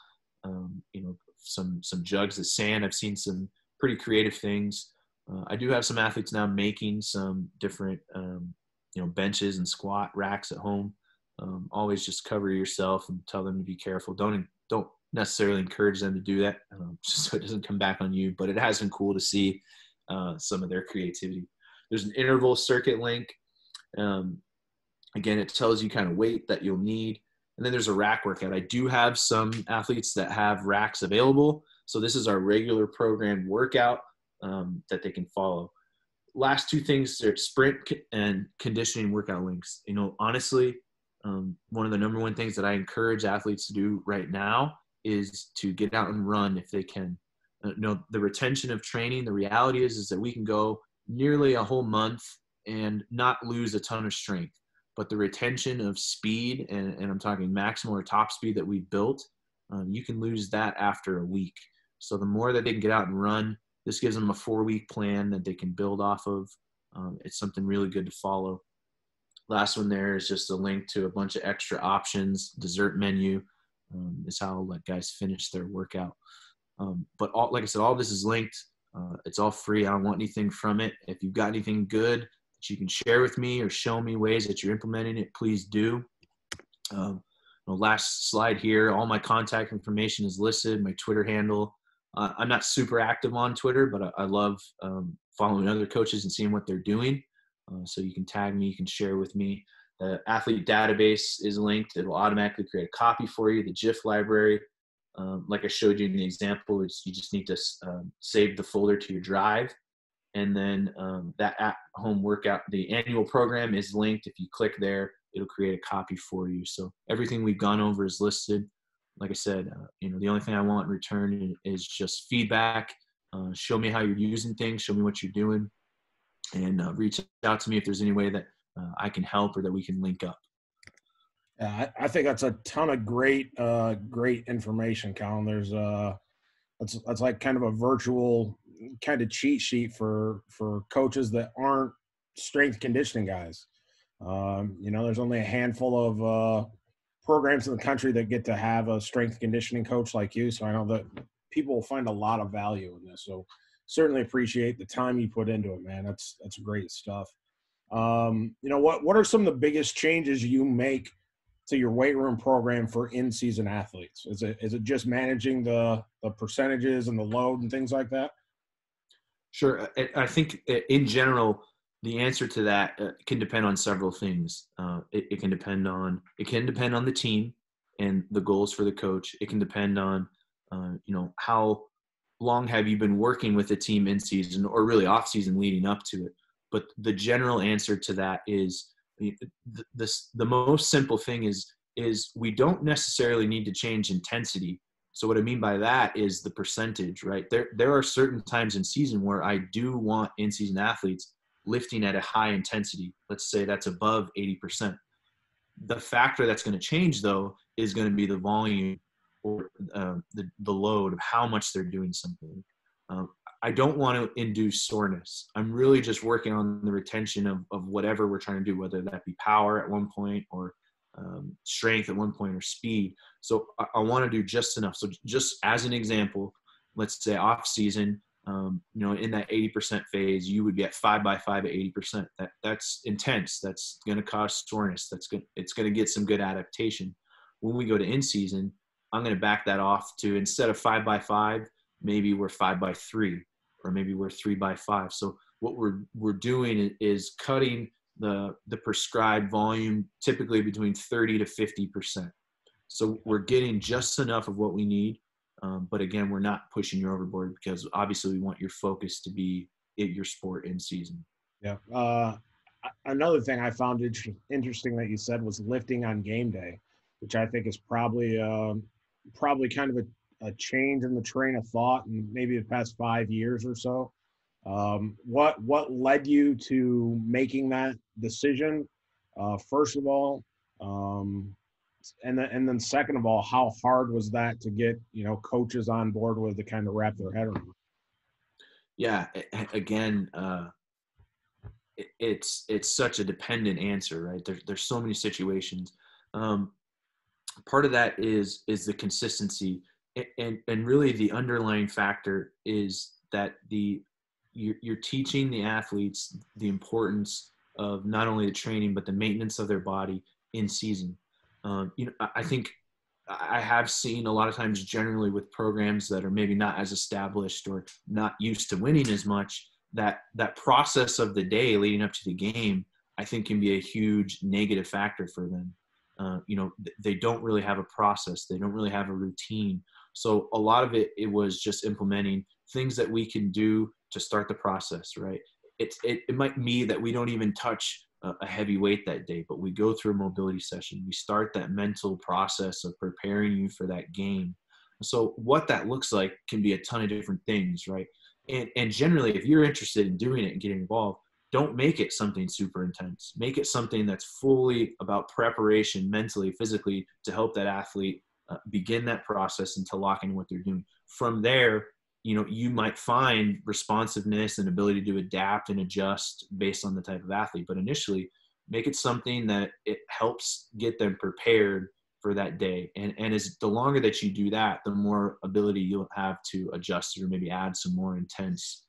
some jugs of sand. I've seen some pretty creative things. I do have some athletes now making some different, benches and squat racks at home. Always just cover yourself and tell them to be careful. Don't necessarily encourage them to do that, just so it doesn't come back on you. But it has been cool to see some of their creativity. There's an interval circuit link. Again, it tells you kind of weight that you'll need. And then there's a rack workout. I do have some athletes that have racks available. So this is our regular program workout that they can follow. Last 2 things are sprint and conditioning workout links. Honestly, one of the number 1 things that I encourage athletes to do right now is to get out and run if they can. The retention of training, the reality is that we can go nearly a whole month and not lose a ton of strength. But the retention of speed, and I'm talking maximal or top speed that we've built, you can lose that after a week. So the more that they can get out and run, this gives them a 4-week plan that they can build off of. It's something really good to follow. Last one there is just a link to a bunch of extra options. Dessert menu is how I'll let guys finish their workout. But like I said, all this is linked. It's all free. I don't want anything from it. If you've got anything good that you can share with me or show me ways that you're implementing it, please do. Last slide here, all my contact information is listed, my Twitter handle, I'm not super active on Twitter, but I love following other coaches and seeing what they're doing. So you can tag me, you can share with me. The athlete database is linked. It will automatically create a copy for you. The GIF library, like I showed you in the example, you just need to save the folder to your drive. And then that at-home workout, the annual program is linked. If you click there, it'll create a copy for you. So everything we've gone over is listed. Like I said, the only thing I want in return is just feedback. Show me how you're using things. Show me what you're doing. And reach out to me if there's any way that I can help or that we can link up. Yeah, I think that's a ton of great information, Colin. There's that's like kind of a virtual kind of cheat sheet for coaches that aren't strength conditioning guys. There's only a handful of programs in the country that get to have a strength conditioning coach like you. So I know that people will find a lot of value in this. So certainly appreciate the time you put into it, man. That's great stuff. What are some of the biggest changes you make to your weight room program for in-season athletes? Is it just managing the percentages and the load and things like that? Sure. I think in general, the answer to that can depend on several things. It can depend on the team and the goals for the coach. It can depend on, how long have you been working with the team in season or really off season leading up to it. But the general answer to that is the most simple thing is we don't necessarily need to change intensity. So what I mean by that is the percentage, right? There are certain times in season where I do want in-season athletes lifting at a high intensity. Let's say that's above 80%. The factor that's going to change, though, is going to be the volume or the load of how much they're doing something. I don't want to induce soreness. I'm really just working on the retention of whatever we're trying to do, whether that be power at one point or strength at one point or speed. So I want to do just enough. So just as an example, let's say off season, in that 80% phase, you would get 5x5 at 80%. That's intense. That's going to cause soreness. It's going to get some good adaptation. When we go to in season, I'm going to back that off to, instead of 5x5, maybe we're 5x3, or maybe we're 3x5. So what we're doing is cutting the prescribed volume typically between 30 to 50%. So we're getting just enough of what we need. But again, we're not pushing you overboard, because obviously we want your focus to be at your sport in season. Yeah. Another thing I found interesting that you said was lifting on game day, which I think is probably kind of a change in the train of thought in maybe the past 5 years or so. What led you to making that decision, first of all, and then second of all, how hard was that to get coaches on board with to kind of wrap their head around? Yeah, again, it's such a dependent answer, right? There's so many situations. Part of that is the consistency, and really the underlying factor is that you're teaching the athletes the importance of not only the training but the maintenance of their body in season. I think I have seen a lot of times, generally with programs that are maybe not as established or not used to winning as much, that process of the day leading up to the game, I think, can be a huge negative factor for them. They don't really have a process. They don't really have a routine. So a lot of it was just implementing things that we can do to start the process, right? It might be that we don't even touch a heavy weight that day, but we go through a mobility session. We start that mental process of preparing you for that game. So what that looks like can be a ton of different things, right? And generally, if you're interested in doing it and getting involved, don't make it something super intense. Make it something that's fully about preparation, mentally, physically, to help that athlete begin that process and to lock in what they're doing. From there, you might find responsiveness and ability to adapt and adjust based on the type of athlete. But initially, make it something that it helps get them prepared for that day. And as the longer that you do that, the more ability you'll have to adjust it or maybe add some more intense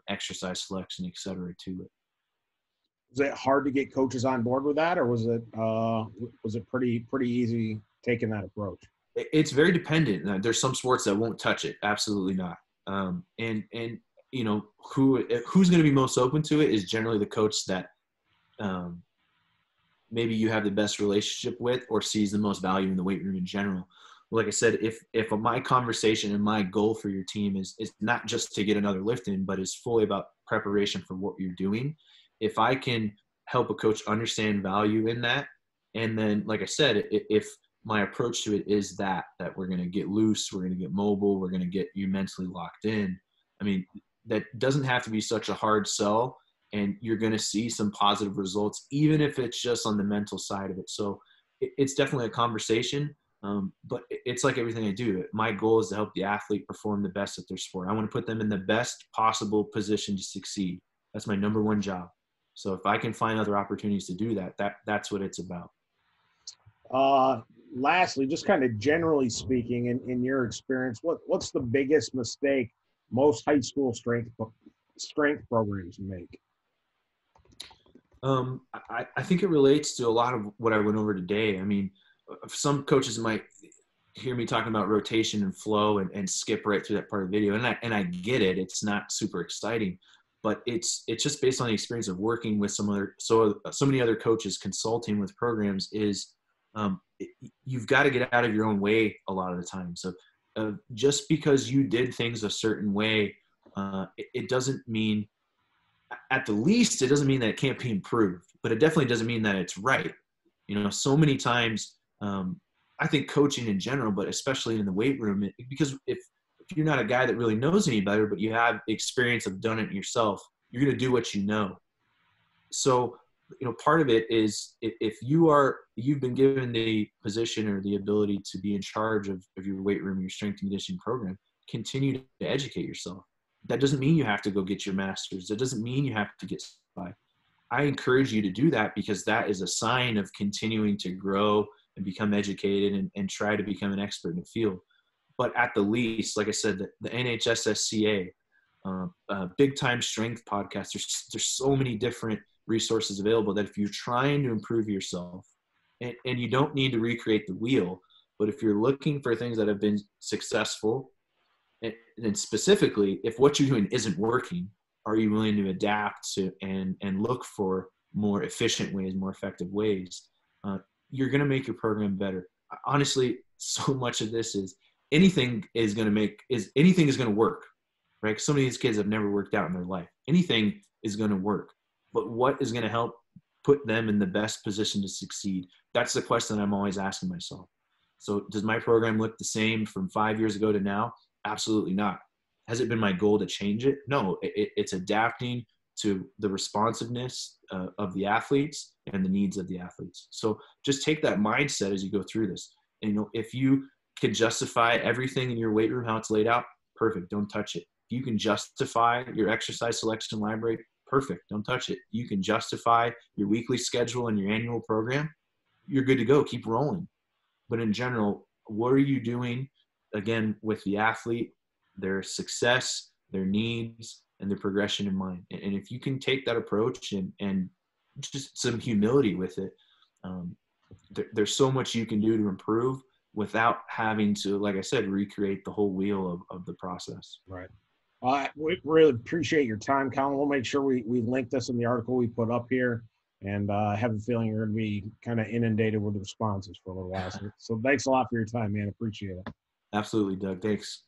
exercise selection, et cetera, to it. Was it hard to get coaches on board with that, or was it pretty easy taking that approach? It's very dependent. There's some sports that won't touch it. Absolutely not. And you know, who's going to be most open to it is generally the coach that maybe you have the best relationship with or sees the most value in the weight room in general. Like I said, if my conversation and my goal for your team is not just to get another lift in, but is fully about preparation for what you're doing, if I can help a coach understand value in that, and then, like I said, if my approach to it is that we're going to get loose, we're going to get mobile, we're going to get you mentally locked in. I mean, that doesn't have to be such a hard sell, and you're going to see some positive results, even if it's just on the mental side of it. So it's definitely a conversation. But it's like everything I do. My goal is to help the athlete perform the best at their sport. I want to put them in the best possible position to succeed. That's my number one job. So if I can find other opportunities to do that, that's what it's about. Lastly, just kind of generally speaking, in your experience, what's the biggest mistake most high school strength programs make? I think it relates to a lot of what I went over today. I mean, some coaches might hear me talking about rotation and flow and skip right through that part of the video. And I get it. It's not super exciting, but it's just based on the experience of working with so many other coaches, consulting with programs is, you've got to get out of your own way a lot of the time. So just because you did things a certain way, it doesn't mean, at the least, it doesn't mean that it can't be improved, but it definitely doesn't mean that it's right. You know, so many times, I think coaching in general, but especially in the weight room, because if you're not a guy that really knows any better, but you have experience of done it yourself, you're going to do what you know. So, you know, part of it is if you've been given the position or the ability to be in charge of your weight room, your strength and conditioning program, continue to educate yourself. That doesn't mean you have to go get your master's. That doesn't mean you have to get certified. I encourage you to do that because that is a sign of continuing to grow and become educated and try to become an expert in the field. But at the least, like I said, the NHSSCA, Big Time Strength podcast, there's so many different resources available that if you're trying to improve yourself, and you don't need to recreate the wheel, but if you're looking for things that have been successful, and specifically, if what you're doing isn't working, are you willing to adapt to and look for more efficient ways, more effective ways? You're going to make your program better. Honestly, so much of this is anything is going to work, right? So many of these kids have never worked out in their life. Anything is going to work, but what is going to help put them in the best position to succeed? That's the question I'm always asking myself. So does my program look the same from 5 years ago to now? Absolutely not. Has it been my goal to change it? No, it's adapting to the responsiveness of the athletes and the needs of the athletes. So just take that mindset as you go through this. And, you know, if you can justify everything in your weight room, how it's laid out, perfect, don't touch it. If you can justify your exercise selection library, perfect, don't touch it. You can justify your weekly schedule and your annual program, you're good to go, keep rolling. But in general, what are you doing, again, with the athlete, their success, their needs, and their progression in mind? And if you can take that approach and just some humility with it, there's so much you can do to improve without having to, like I said, recreate the whole wheel of the process. Right. We really appreciate your time, Colin. We'll make sure we link this in the article we put up here, and I have a feeling you're going to be kind of inundated with responses for a little while. So thanks a lot for your time, man. Appreciate it. Absolutely, Doug. Thanks.